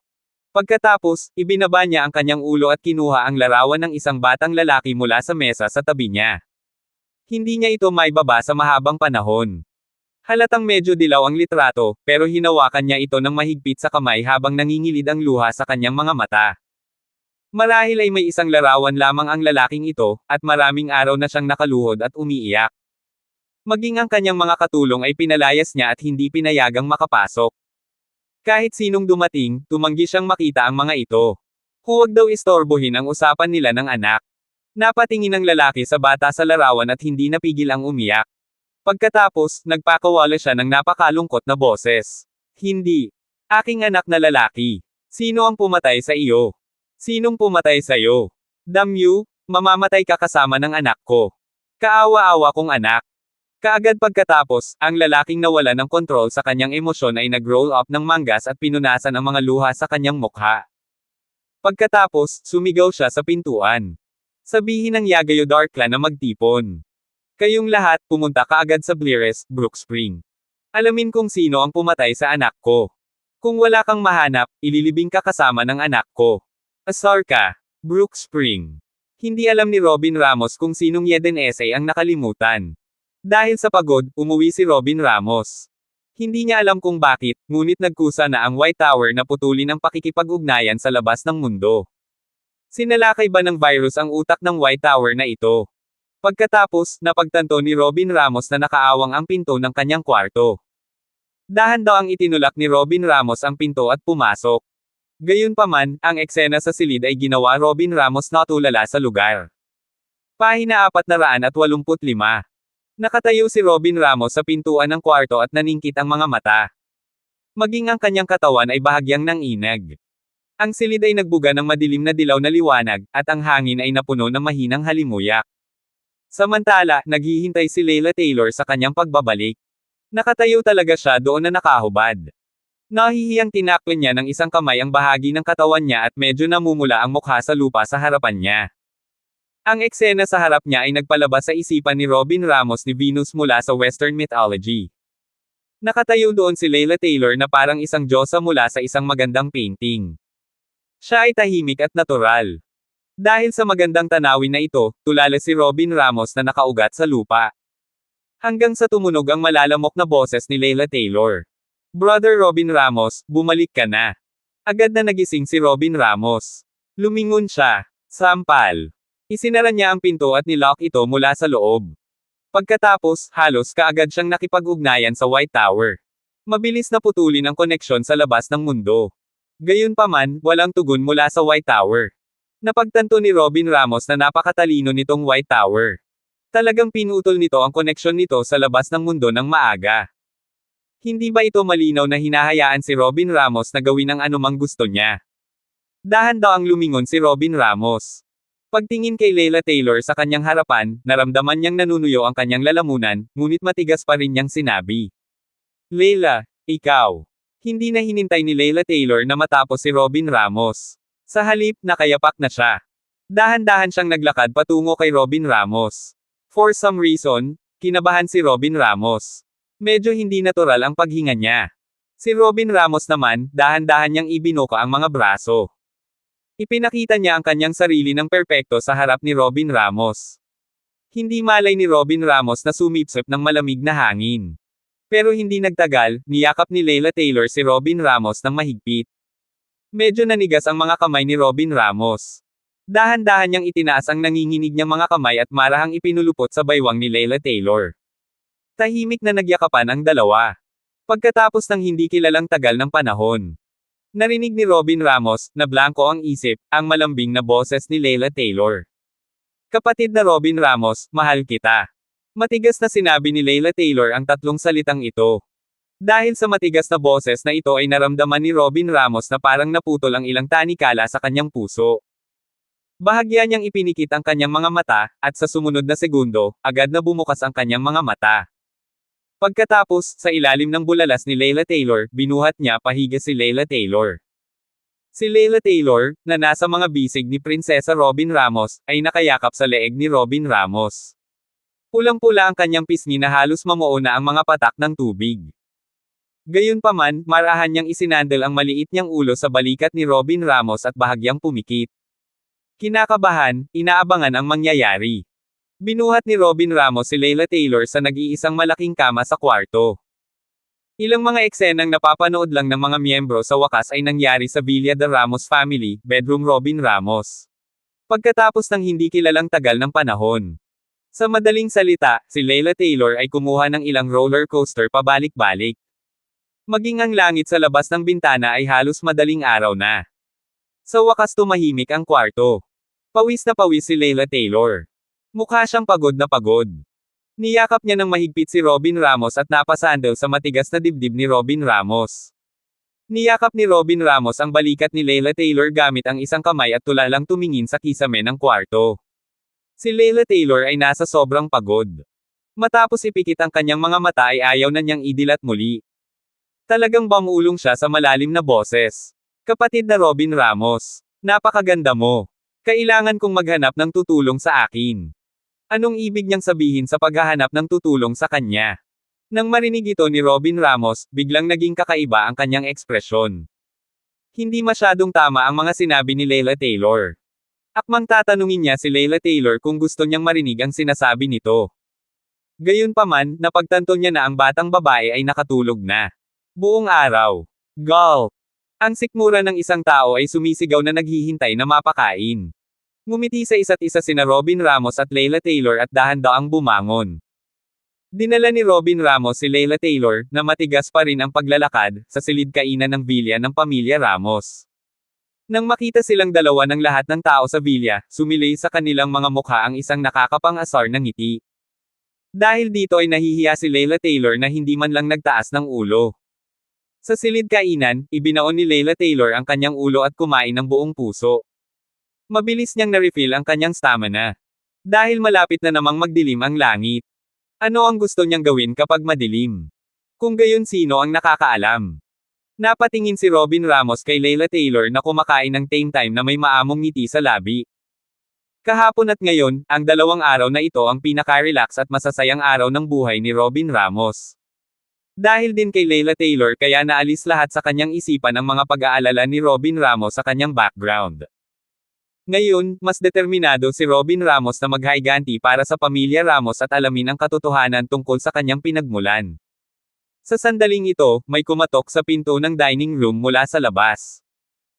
Pagkatapos, ibinaba niya ang kanyang ulo at kinuha ang larawan ng isang batang lalaki mula sa mesa sa tabi niya. Hindi niya ito maibaba sa mahabang panahon. Halatang medyo dilaw ang litrato, pero hinawakan niya ito ng mahigpit sa kamay habang nangingilid ang luha sa kanyang mga mata. Marahil ay may isang larawan lamang ang lalaking ito, at maraming araw na siyang nakaluhod at umiiyak. Maging ang kanyang mga katulong ay pinalayas niya at hindi pinayagang makapasok. Kahit sinong dumating, tumanggi siyang makita ang mga ito. Huwag daw istorbohin ang usapan nila ng anak. Napatingin ang lalaki sa bata sa larawan at hindi napigil ang umiyak. Pagkatapos, nagpakawala siya ng napakalungkot na boses. Hindi. Aking anak na lalaki. Sino ang pumatay sa iyo? Sinong pumatay sa iyo? Damn you, mamamatay ka kasama ng anak ko. Kaawa-awa kong anak. Kaagad pagkatapos, ang lalaking nawala ng kontrol sa kanyang emosyon ay nag-roll up ng manggas at pinunasan ang mga luha sa kanyang mukha. Pagkatapos, sumigaw siya sa pintuan. Sabihin ng Yagayo Dark Clan na magtipon. Kayong lahat, pumunta kaagad sa Bleres, Brook Spring. Alamin kung sino ang pumatay sa anak ko. Kung wala kang mahanap, ililibing ka kasama ng anak ko. Asar ka. Brook Spring. Hindi alam ni Robin Ramos kung sinong Yeden Essay ang nakalimutan. Dahil sa pagod, umuwi si Robin Ramos. Hindi niya alam kung bakit, ngunit nagkusa na ang White Tower na putulin ang pakikipag-ugnayan sa labas ng mundo. Sinalakay ba ng virus ang utak ng White Tower na ito? Pagkatapos, napagtanto ni Robin Ramos na nakaawang ang pinto ng kanyang kwarto. Dahan daw ang itinulak ni Robin Ramos ang pinto at pumasok. Gayunpaman, ang eksena sa silid ay ginawa Robin Ramos na tulala sa lugar. Pahina 485. Nakatayo si Robin Ramos sa pintuan ng kwarto at naningkit ang mga mata. Maging ang kanyang katawan ay bahagyang nanginag. Ang silid ay nagbuga ng madilim na dilaw na liwanag, at ang hangin ay napuno ng mahinang halimuyak. Samantala, naghihintay si Layla Taylor sa kanyang pagbabalik. Nakatayo talaga siya doon na nakahubad. Nahihiyang tinakpan niya ng isang kamay ang bahagi ng katawan niya at medyo namumula ang mukha sa lupa sa harapan niya. Ang eksena sa harap niya ay nagpalabas sa isipan ni Robin Ramos ni Venus mula sa Western mythology. Nakatayo doon si Layla Taylor na parang isang diyosa mula sa isang magandang painting. Siya ay tahimik at natural. Dahil sa magandang tanawin na ito, tulala si Robin Ramos na nakaugat sa lupa. Hanggang sa tumunog ang malalamok na boses ni Layla Taylor. Brother Robin Ramos, bumalik ka na. Agad na nagising si Robin Ramos. Lumingon siya. Sampal. Isinara niya ang pinto at nilock ito mula sa loob. Pagkatapos, halos kaagad siyang nakipag-ugnayan sa White Tower. Mabilis na putulin ang koneksyon sa labas ng mundo. Gayunpaman, walang tugon mula sa White Tower. Napagtanto ni Robin Ramos na napakatalino nitong White Tower. Talagang pinutol nito ang koneksyon nito sa labas ng mundo ng maaga. Hindi ba ito malinaw na hinahayaan si Robin Ramos na gawin ang anumang gusto niya? Dahan daw ang lumingon si Robin Ramos. Pagtingin kay Layla Taylor sa kanyang harapan, naramdaman niyang nanunuyo ang kanyang lalamunan, ngunit matigas pa rin niyang sinabi. Layla, ikaw. Hindi na hinintay ni Layla Taylor na matapos si Robin Ramos. Sa halip, nakayapak na siya. Dahan-dahan siyang naglakad patungo kay Robin Ramos. For some reason, kinabahan si Robin Ramos. Medyo hindi natural ang paghinga niya. Si Robin Ramos naman, dahan-dahan niyang ibinuka ang mga braso. Ipinakita niya ang kanyang sarili ng perpekto sa harap ni Robin Ramos. Hindi malay ni Robin Ramos na sumipsip ng malamig na hangin. Pero hindi nagtagal, niyakap ni Layla Taylor si Robin Ramos ng mahigpit. Medyo nanigas ang mga kamay ni Robin Ramos. Dahan-dahan niyang itinaas ang nanginginig niyang mga kamay at marahang ipinulupot sa baywang ni Layla Taylor. Tahimik na nagyakapan ang dalawa. Pagkatapos ng hindi kilalang tagal ng panahon. Narinig ni Robin Ramos, na blanko ang isip, ang malambing na boses ni Layla Taylor. Kapatid na Robin Ramos, mahal kita. Matigas na sinabi ni Layla Taylor ang tatlong salitang ito. Dahil sa matigas na boses na ito ay naramdaman ni Robin Ramos na parang naputol ang ilang tanikala sa kanyang puso. Bahagya niyang ipinikit ang kanyang mga mata, at sa sumunod na segundo, agad na bumukas ang kanyang mga mata. Pagkatapos, sa ilalim ng bulalas ni Layla Taylor, binuhat niya pahiga si Layla Taylor. Si Layla Taylor, na nasa mga bisig ni Prinsesa Robin Ramos, ay nakayakap sa leeg ni Robin Ramos. Pulang-pula ang kanyang pisngi na halos mamuo na ang mga patak ng tubig. Gayunpaman, marahan niyang isinandal ang maliit niyang ulo sa balikat ni Robin Ramos at bahagyang pumikit. Kinakabahan, inaabangan ang mangyayari. Binuhat ni Robin Ramos si Layla Taylor sa nag-iisang malaking kama sa kwarto. Ilang mga eksenang napapanood lang ng mga miyembro sa wakas ay nangyari sa Villa de Ramos family, bedroom Robin Ramos. Pagkatapos ng hindi kilalang tagal ng panahon. Sa madaling salita, si Layla Taylor ay kumuha ng ilang roller coaster pabalik-balik. Maging ang langit sa labas ng bintana ay halos madaling araw na. Sa wakas tumahimik ang kwarto. Pawis na pawis si Layla Taylor. Mukha siyang pagod na pagod. Niyakap niya ng mahigpit si Robin Ramos at napasandal sa matigas na dibdib ni Robin Ramos. Niyakap ni Robin Ramos ang balikat ni Layla Taylor gamit ang isang kamay at tulalang tumingin sa kisame ng kwarto. Si Layla Taylor ay nasa sobrang pagod. Matapos ipikit ang kanyang mga mata ay ayaw na niyang idilat muli. Talagang bamulong siya sa malalim na boses. Kapatid na Robin Ramos, napakaganda mo. Kailangan kong maghanap ng tutulong sa akin. Anong ibig niyang sabihin sa paghahanap ng tutulong sa kanya? Nang marinig ito ni Robin Ramos, biglang naging kakaiba ang kanyang ekspresyon. Hindi masyadong tama ang mga sinabi ni Layla Taylor. Akmang tatanungin niya si Layla Taylor kung gusto niyang marinig ang sinasabi nito. Gayunpaman, napagtanto niya na ang batang babae ay nakatulog na. Buong araw. Gulp. Ang sikmura ng isang tao ay sumisigaw na naghihintay na mapakain. Ngumiti sa isa't isa sina Robin Ramos at Layla Taylor at dahan-daang bumangon. Dinala ni Robin Ramos si Layla Taylor, na matigas pa rin ang paglalakad, sa silid kainan ng villa ng pamilya Ramos. Nang makita silang dalawa ng lahat ng tao sa villa, sumilay sa kanilang mga mukha ang isang nakakapang-asar na ngiti. Dahil dito ay nahihiya si Layla Taylor na hindi man lang nagtaas ng ulo. Sa silid kainan, ibinaon ni Layla Taylor ang kanyang ulo at kumain ng buong puso. Mabilis niyang na-refill ang kanyang stamina. Dahil malapit na namang magdilim ang langit. Ano ang gusto niyang gawin kapag madilim? Kung gayon sino ang nakakaalam? Napatingin si Robin Ramos kay Layla Taylor na kumakain ng tame time na may maamong ngiti sa labi. Kahapon at ngayon, ang dalawang araw na ito ang pinaka-relax at masasayang araw ng buhay ni Robin Ramos. Dahil din kay Layla Taylor kaya naalis lahat sa kanyang isipan ang mga pag-aalala ni Robin Ramos sa kanyang background. Ngayon, mas determinado si Robin Ramos na maghayganti para sa pamilya Ramos at alamin ang katotohanan tungkol sa kanyang pinagmulan. Sa sandaling ito, may kumatok sa pinto ng dining room mula sa labas.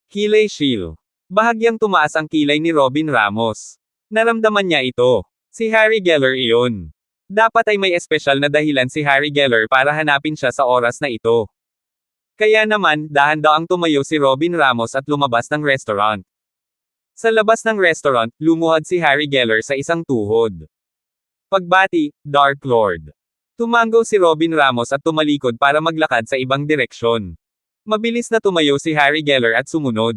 Kilay Shield. Bahagyang tumaas ang kilay ni Robin Ramos. Naramdaman niya ito. Si Harry Geller iyon. Dapat ay may espesyal na dahilan si Harry Geller para hanapin siya sa oras na ito. Kaya naman, dahan-daang tumayo si Robin Ramos at lumabas ng restaurant. Sa labas ng restaurant, lumuhad si Harry Geller sa isang tuhod. Pagbati, Dark Lord. Tumango si Robin Ramos at tumalikod para maglakad sa ibang direksyon. Mabilis na tumayo si Harry Geller at sumunod.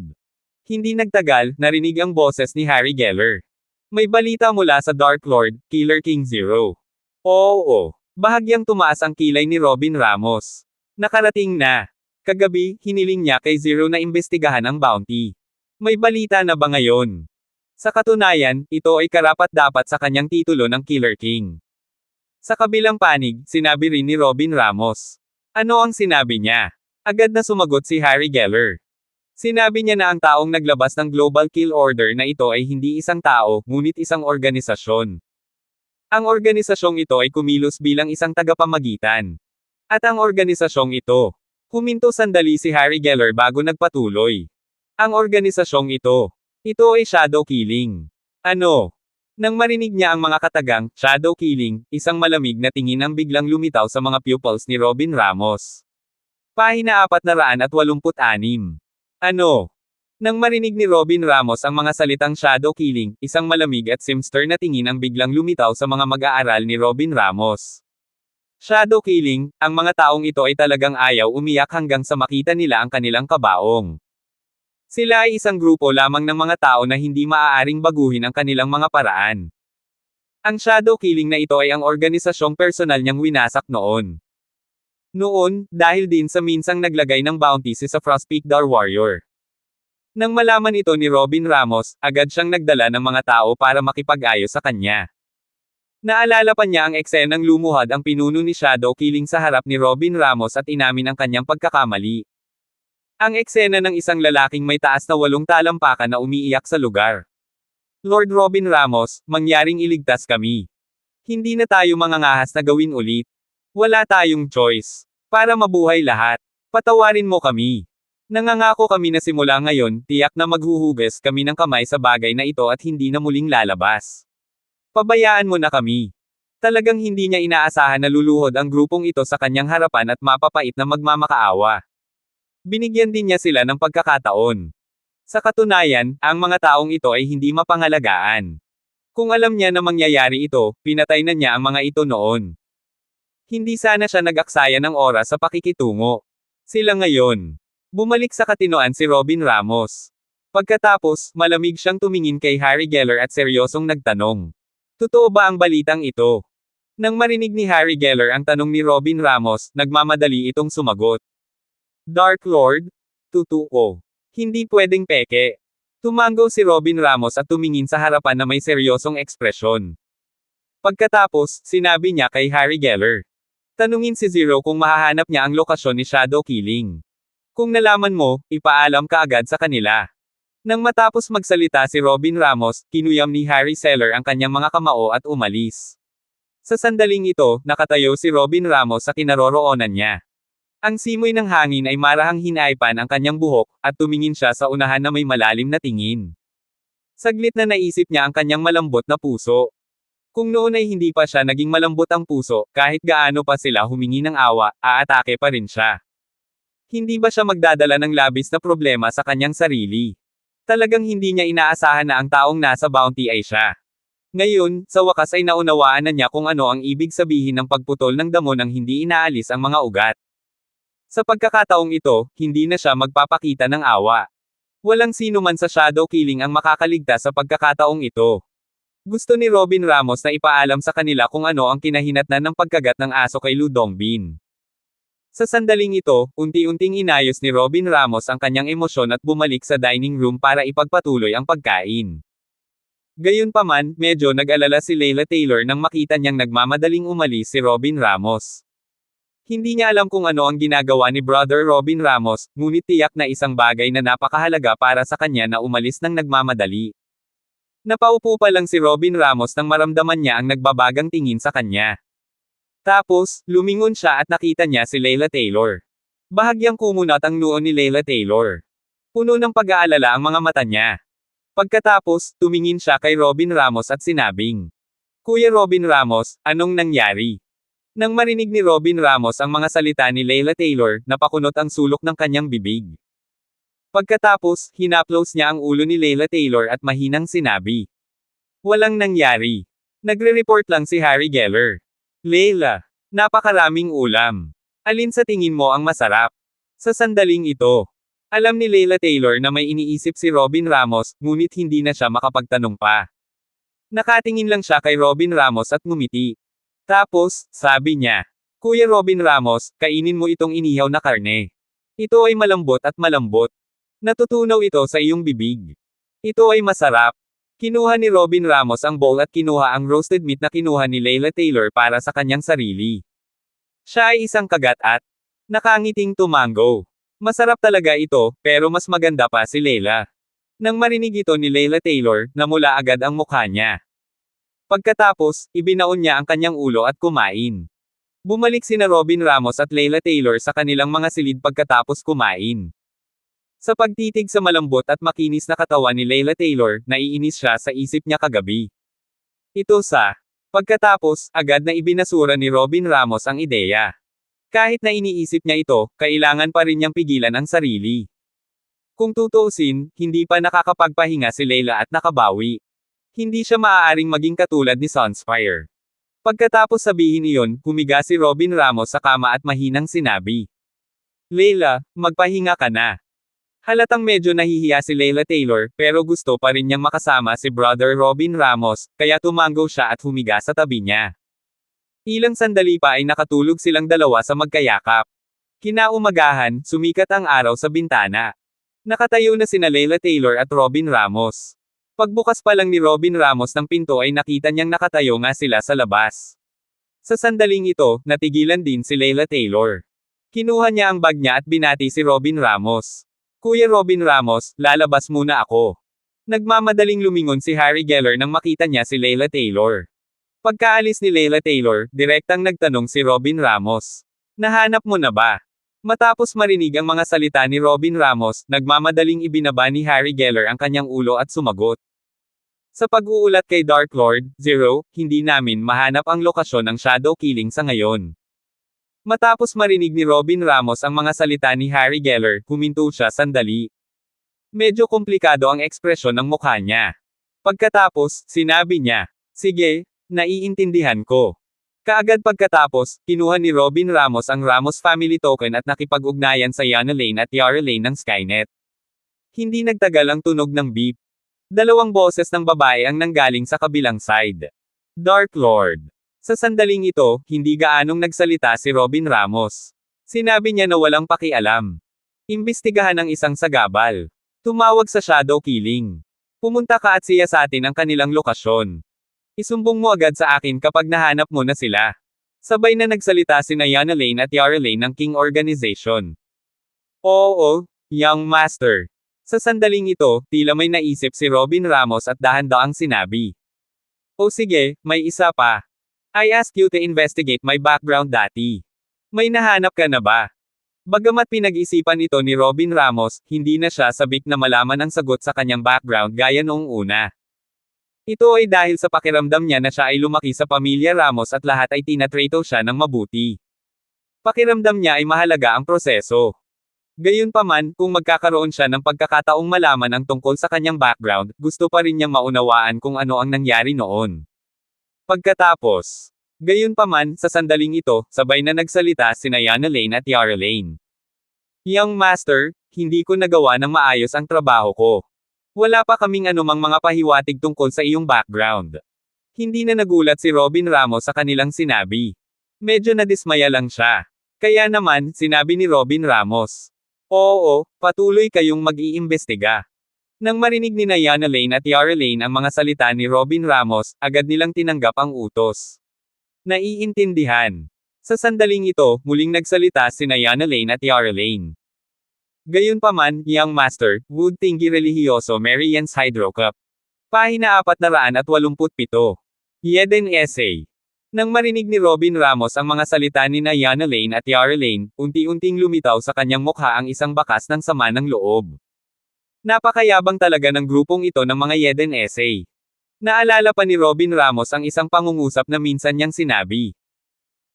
Hindi nagtagal, narinig ang boses ni Harry Geller. May balita mula sa Dark Lord, Killer King Zero. Oo. Bahagyang tumaas ang kilay ni Robin Ramos. Nakarating na. Kagabi, hiniling niya kay Zero na imbestigahan ang bounty. May balita na ba ngayon? Sa katunayan, ito ay karapat-dapat sa kanyang titulo ng Killer King. Sa kabilang panig, sinabi rin ni Robin Ramos. Ano ang sinabi niya? Agad na sumagot si Harry Geller. Sinabi niya na ang taong naglabas ng Global Kill Order na ito ay hindi isang tao, ngunit isang organisasyon. Ang organisasyong ito ay kumilos bilang isang tagapamagitan. At ang organisasyong ito. Huminto sandali si Harry Geller bago nagpatuloy. Ang organisasyong ito. Ito ay shadow killing. Ano? Nang marinig niya ang mga katagang, shadow killing, isang malamig na tingin ang biglang lumitaw sa mga pupils ni Robin Ramos. Pahina 486. Ano? Nang marinig ni Robin Ramos ang mga salitang shadow killing, isang malamig at sinister na tingin ang biglang lumitaw sa mga mag-aaral ni Robin Ramos. Shadow killing, ang mga taong ito ay talagang ayaw umiyak hanggang sa makita nila ang kanilang kabaong. Sila ay isang grupo lamang ng mga tao na hindi maaaring baguhin ang kanilang mga paraan. Ang shadow killing na ito ay ang organisasyong personal niyang winasak noon. Noon, dahil din sa minsang naglagay ng bounty sa Frostpeak Dar Warrior. Nang malaman ito ni Robin Ramos, agad siyang nagdala ng mga tao para makipag-ayos sa kanya. Naalala pa niya ang eksenang lumuhad ang pinuno ni Shadow Killing sa harap ni Robin Ramos at inamin ang kanyang pagkakamali. Ang eksena ng isang lalaking may taas na 8 talampakan na umiiyak sa lugar. Lord Robin Ramos, mangyaring iligtas kami. Hindi na tayo mangangahas na gawin ulit. Wala tayong choice. Para mabuhay lahat. Patawarin mo kami. Nangangako kami na simula ngayon, tiyak na maghuhugas kami ng kamay sa bagay na ito at hindi na muling lalabas. Pabayaan mo na kami. Talagang hindi niya inaasahan na luluhod ang grupong ito sa kanyang harapan at mapapait na magmamakaawa. Binigyan din niya sila ng pagkakataon. Sa katunayan, ang mga taong ito ay hindi mapangalagaan. Kung alam niya na mangyayari ito, pinatay na niya ang mga ito noon. Hindi sana siya nag-aksaya ng oras sa pakikitungo. Sila ngayon. Bumalik sa katinoan si Robin Ramos. Pagkatapos, malamig siyang tumingin kay Harry Geller at seryosong nagtanong. Totoo ba ang balitang ito? Nang marinig ni Harry Geller ang tanong ni Robin Ramos, nagmamadali itong sumagot. Dark Lord? Totoo. Hindi pwedeng peke. Tumango si Robin Ramos at tumingin sa harapan na may seryosong ekspresyon. Pagkatapos, sinabi niya kay Harry Geller. Tanungin si Zero kung mahahanap niya ang lokasyon ni Shadow Killing. Kung nalaman mo, ipaalam ka agad sa kanila. Nang matapos magsalita si Robin Ramos, kinuyam ni Harry Seller ang kanyang mga kamao at umalis. Sa sandaling ito, nakatayo si Robin Ramos sa kinaroroonan niya. Ang simoy ng hangin ay marahang hinaipan ang kanyang buhok, at tumingin siya sa unahan na may malalim na tingin. Saglit na naisip niya ang kanyang malambot na puso. Kung noon ay hindi pa siya naging malambot ang puso, kahit gaano pa sila humingi ng awa, aatake pa rin siya. Hindi ba siya magdadala ng labis na problema sa kanyang sarili? Talagang hindi niya inaasahan na ang taong nasa bounty ay siya. Ngayon, sa wakas ay naunawaan na niya kung ano ang ibig sabihin ng pagputol ng damo nang hindi inaalis ang mga ugat. Sa pagkakataong ito, hindi na siya magpapakita ng awa. Walang sino man sa Shadow Killing ang makakaligtas sa pagkakataong ito. Gusto ni Robin Ramos na ipaalam sa kanila kung ano ang kinahinatnan ng pagkagat ng aso kay Lu Dongbin. Sa sandaling ito, unti-unting inayos ni Robin Ramos ang kanyang emosyon at bumalik sa dining room para ipagpatuloy ang pagkain. Gayunpaman, medyo nag-alala si Layla Taylor nang makita niyang nagmamadaling umalis si Robin Ramos. Hindi niya alam kung ano ang ginagawa ni Brother Robin Ramos, ngunit tiyak na isang bagay na napakahalaga para sa kanya na umalis nang nagmamadali. Napaupo pa lang si Robin Ramos nang maramdaman niya ang nagbabagang tingin sa kanya. Tapos, lumingon siya at nakita niya si Layla Taylor. Bahagyang kumunat ang noo ni Layla Taylor. Puno ng pag-aalala ang mga mata niya. Pagkatapos, tumingin siya kay Robin Ramos at sinabing, Kuya Robin Ramos, anong nangyari? Nang marinig ni Robin Ramos ang mga salita ni Layla Taylor, napakunot ang sulok ng kanyang bibig. Pagkatapos, hinaplos niya ang ulo ni Layla Taylor at mahinang sinabi, Walang nangyari. Nagre-report lang si Harry Geller. Layla, napakaraming ulam. Alin sa tingin mo ang masarap? Sa sandaling ito, alam ni Layla Taylor na may iniisip si Robin Ramos, ngunit hindi na siya makapagtanong pa. Nakatingin lang siya kay Robin Ramos at ngumiti. Tapos, sabi niya, Kuya Robin Ramos, kainin mo itong inihaw na karne. Ito ay malambot at malambot. Natutunaw ito sa iyong bibig. Ito ay masarap. Kinuha ni Robin Ramos ang bowl at kinuha ang roasted meat na kinuha ni Layla Taylor para sa kanyang sarili. Siya ay isang kagat at nakangiting tumango. Masarap talaga ito, pero mas maganda pa si Layla. Nang marinig ito ni Layla Taylor, namula agad ang mukha niya. Pagkatapos, ibinaon niya ang kanyang ulo at kumain. Bumalik sina Robin Ramos at Layla Taylor sa kanilang mga silid pagkatapos kumain. Sa pagtitig sa malambot at makinis na katawan ni Layla Taylor, naiinis siya sa isip niya kagabi. Ito sa pagkatapos, agad na ibinasura ni Robin Ramos ang ideya. Kahit na iniisip niya ito, kailangan pa rin niyang pigilan ang sarili. Kung tutuusin, hindi pa nakakapagpahinga si Layla at nakabawi. Hindi siya maaaring maging katulad ni Sunspire. Pagkatapos sabihin iyon, humiga si Robin Ramos sa kama at mahinang sinabi. Layla, magpahinga ka na. Halatang medyo nahihiya si Layla Taylor, pero gusto pa rin niyang makasama si Brother Robin Ramos, kaya tumango siya at humiga sa tabi niya. Ilang sandali pa ay nakatulog silang dalawa sa magkayakap. Kinaumagahan, sumikat ang araw sa bintana. Nakatayo na sina Layla Taylor at Robin Ramos. Pagbukas pa lang ni Robin Ramos ng pinto ay nakita niyang nakatayo nga sila sa labas. Sa sandaling ito, natigilan din si Layla Taylor. Kinuha niya ang bag niya at binati si Robin Ramos. Kuya Robin Ramos, lalabas muna ako. Nagmamadaling lumingon si Harry Geller nang makita niya si Layla Taylor. Pagkaalis ni Layla Taylor, direktang nagtanong si Robin Ramos. Nahanap mo na ba? Matapos marinig ang mga salita ni Robin Ramos, nagmamadaling ibinaba ni Harry Geller ang kanyang ulo at sumagot. Sa pag-uulat kay Dark Lord, Zero, hindi namin mahanap ang lokasyon ng shadow killing sa ngayon. Matapos marinig ni Robin Ramos ang mga salita ni Harry Geller, huminto siya sandali. Medyo komplikado ang ekspresyon ng mukha niya. Pagkatapos, sinabi niya, sige, naiintindihan ko. Kaagad pagkatapos, kinuha ni Robin Ramos ang Ramos Family Token at nakipag-ugnayan sa Yana Lane at Yara Lane ng Skynet. Hindi nagtagal ang tunog ng beep. Dalawang boses ng babae ang nanggaling sa kabilang side. Dark Lord. Sa sandaling ito, hindi gaanong nagsalita si Robin Ramos. Sinabi niya na walang pakialam. Imbestigahan ang isang sagabal. Tumawag sa shadow killing. Pumunta ka at siyasatin ang kanilang lokasyon. Isumbong mo agad sa akin kapag nahanap mo na sila. Sabay na nagsalita sina Yana Lane at Yara Lane ng King Organization. Oo, Young Master. Sa sandaling ito, tila may naisip si Robin Ramos at dahan-daang sinabi. O sige, may isa pa. I asked you to investigate my background dati. May nahanap ka na ba? Bagamat pinag-isipan ito ni Robin Ramos, hindi na siya sabik na malaman ang sagot sa kanyang background gaya noong una. Ito ay dahil sa pakiramdam niya na siya ay lumaki sa pamilya Ramos at lahat ay tinatrato siya ng mabuti. Pakiramdam niya ay mahalaga ang proseso. Gayunpaman, kung magkakaroon siya ng pagkakataong malaman ang tungkol sa kanyang background, gusto pa rin niyang maunawaan kung ano ang nangyari noon. Gayunpaman, sa sandaling ito, sabay na nagsalita sina Yana Lane at Yara Lane. Young Master, hindi ko nagawa ng maayos ang trabaho ko. Wala pa kaming anumang mga pahiwatig tungkol sa iyong background. Hindi na nagulat si Robin Ramos sa kanilang sinabi. Medyo nadismaya lang siya. Kaya naman, sinabi ni Robin Ramos. Oo, patuloy kayong mag-iimbestiga. Nang marinig ni Yana Lane at Yara Lane ang mga salita ni Robin Ramos, agad nilang tinanggap ang utos. Naiintindihan. Sa sandaling ito, muling nagsalita sina Yana Lane at Yara Lane. Gayunpaman, Young Master, Wood Tinggi Religioso Marian's Hydrocup. Pahina 487. Yeden Essay. Nang marinig ni Robin Ramos ang mga salita ni Yana Lane at Yara Lane, unti-unting lumitaw sa kanyang mukha ang isang bakas ng sama ng loob. Napakayabang talaga ng grupong ito ng mga Yeden Essay. Naalala pa ni Robin Ramos ang isang pangungusap na minsan niyang sinabi.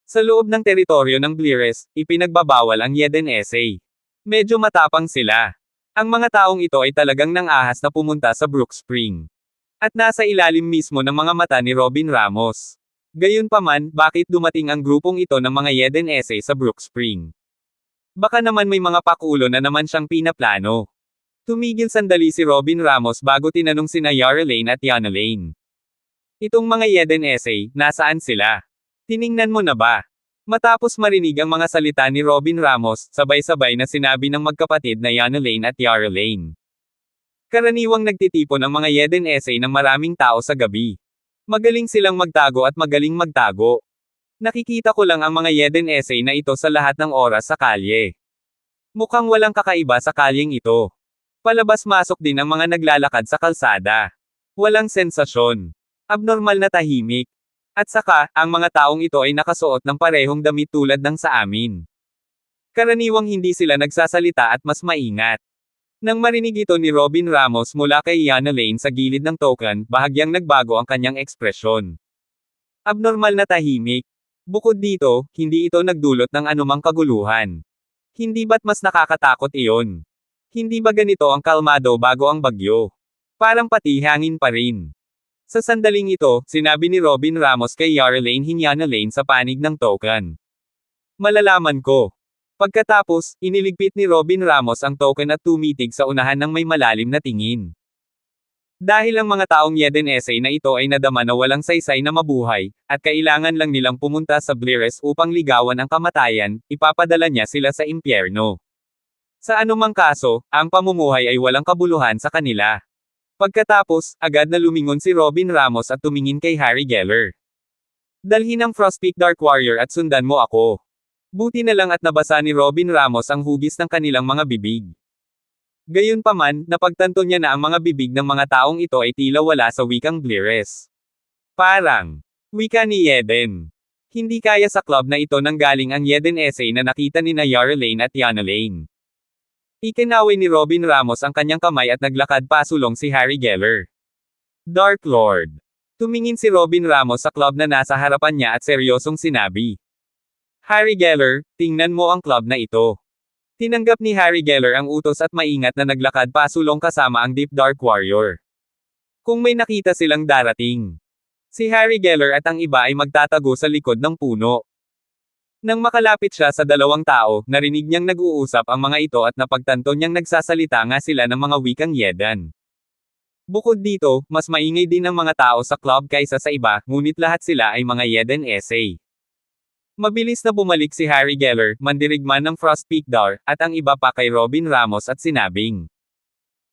Sa loob ng teritoryo ng Bleres, ipinagbabawal ang Yeden Essay. Medyo matapang sila. Ang mga taong ito ay talagang nang-ahas na pumunta sa Brook Spring. At nasa ilalim mismo ng mga mata ni Robin Ramos. Gayunpaman, bakit dumating ang grupong ito ng mga Yeden Essay sa Brook Spring? Baka naman may mga pakulo na naman siyang pinaplano. Tumigil sandali si Robin Ramos bago tinanong sina Yara Lane at Yana Lane. Itong mga Yeden Essay, nasaan sila? Tiningnan mo na ba? Matapos marinig ang mga salita ni Robin Ramos, sabay-sabay na sinabi ng magkapatid na Yana Lane at Yara Lane. Karaniwang nagtitipon ang mga Yeden Essay ng maraming tao sa gabi. Magaling silang magtago at magaling magtago. Nakikita ko lang ang mga Yeden Essay na ito sa lahat ng oras sa kalye. Mukhang walang kakaiba sa kalyeng ito. Palabas-masok din ang mga naglalakad sa kalsada. Walang sensasyon. Abnormal na tahimik. At saka, ang mga taong ito ay nakasuot ng parehong damit tulad ng sa amin. Karaniwang hindi sila nagsasalita at mas maingat. Nang marinig ito ni Robin Ramos mula kay Yana Lane sa gilid ng token, bahagyang nagbago ang kanyang ekspresyon. Abnormal na tahimik. Bukod dito, hindi ito nagdulot ng anumang kaguluhan. Hindi ba't mas nakakatakot iyon? Hindi ba ganito ang kalmado bago ang bagyo? Parang pati hangin pa rin. Sa sandaling ito, sinabi ni Robin Ramos kay Yarlane Hinyanalane sa panig ng token. Malalaman ko. Pagkatapos, iniligpit ni Robin Ramos ang token at tumitig sa unahan ng may malalim na tingin. Dahil ang mga taong Yeden essay na ito ay nadama na walang saysay na mabuhay, at kailangan lang nilang pumunta sa Blires upang ligawan ang kamatayan, ipapadala niya sila sa impyerno. Sa anumang kaso, ang pamumuhay ay walang kabuluhan sa kanila. Pagkatapos, agad na lumingon si Robin Ramos at tumingin kay Harry Geller. Dalhin ang Frostpeak Dark Warrior at sundan mo ako. Buti na lang at nabasa ni Robin Ramos ang hugis ng kanilang mga bibig. Gayunpaman, napagtanto niya na ang mga bibig ng mga taong ito ay tila wala sa wikang Blires. Parang wika ni Yeden. Hindi kaya sa club na ito nanggaling ang Yeden essay na nakita ni na Yarlane at Yanalane. Ikinaway ni Robin Ramos ang kanyang kamay at naglakad pasulong si Harry Geller. Dark Lord. Tumingin si Robin Ramos sa club na nasa harapan niya at seryosong sinabi. Harry Geller, tingnan mo ang club na ito. Tinanggap ni Harry Geller ang utos at maingat na naglakad pasulong kasama ang Deep Dark Warrior. Kung may nakita silang darating, si Harry Geller at ang iba ay magtatago sa likod ng puno. Nang makalapit siya sa dalawang tao, narinig niyang nag-uusap ang mga ito at napagtanto niyang nagsasalita nga sila ng mga wikang Yedan. Bukod dito, mas maingay din ang mga tao sa club kaysa sa iba, ngunit lahat sila ay mga Yeden essay. Mabilis na bumalik si Harry Geller, mandirigman ng Frostpeak Dar, at ang iba pa kay Robin Ramos at sinabing,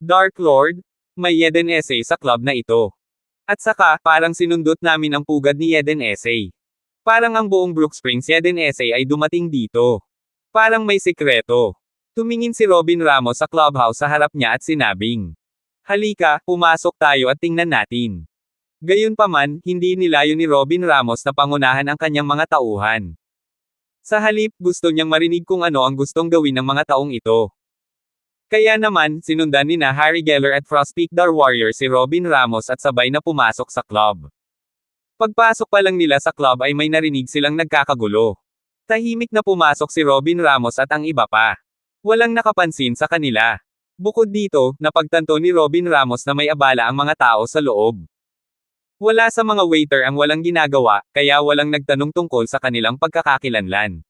Dark Lord, may Yeden essay sa club na ito. At saka, parang sinundot namin ang pugad ni Yeden essay. Parang ang buong Brook Springs Yeden essay ay dumating dito. Parang may sikreto. Tumingin si Robin Ramos sa clubhouse sa harap niya at sinabing, Halika, pumasok tayo at tingnan natin. Gayunpaman, hindi nilayo ni Robin Ramos na pangunahan ang kanyang mga tauhan. Sa halip, gusto niyang marinig kung ano ang gustong gawin ng mga taong ito. Kaya naman, sinundan ni na Harry Geller at Frostpeak Dar Warrior si Robin Ramos at sabay na pumasok sa club. Pagpasok pa lang nila sa club ay may narinig silang nagkakagulo. Tahimik na pumasok si Robin Ramos at ang iba pa. Walang nakapansin sa kanila. Bukod dito, napagtanto ni Robin Ramos na may abala ang mga tao sa loob. Wala sa mga waiter ang walang ginagawa, kaya walang nagtanong tungkol sa kanilang pagkakakilanlan.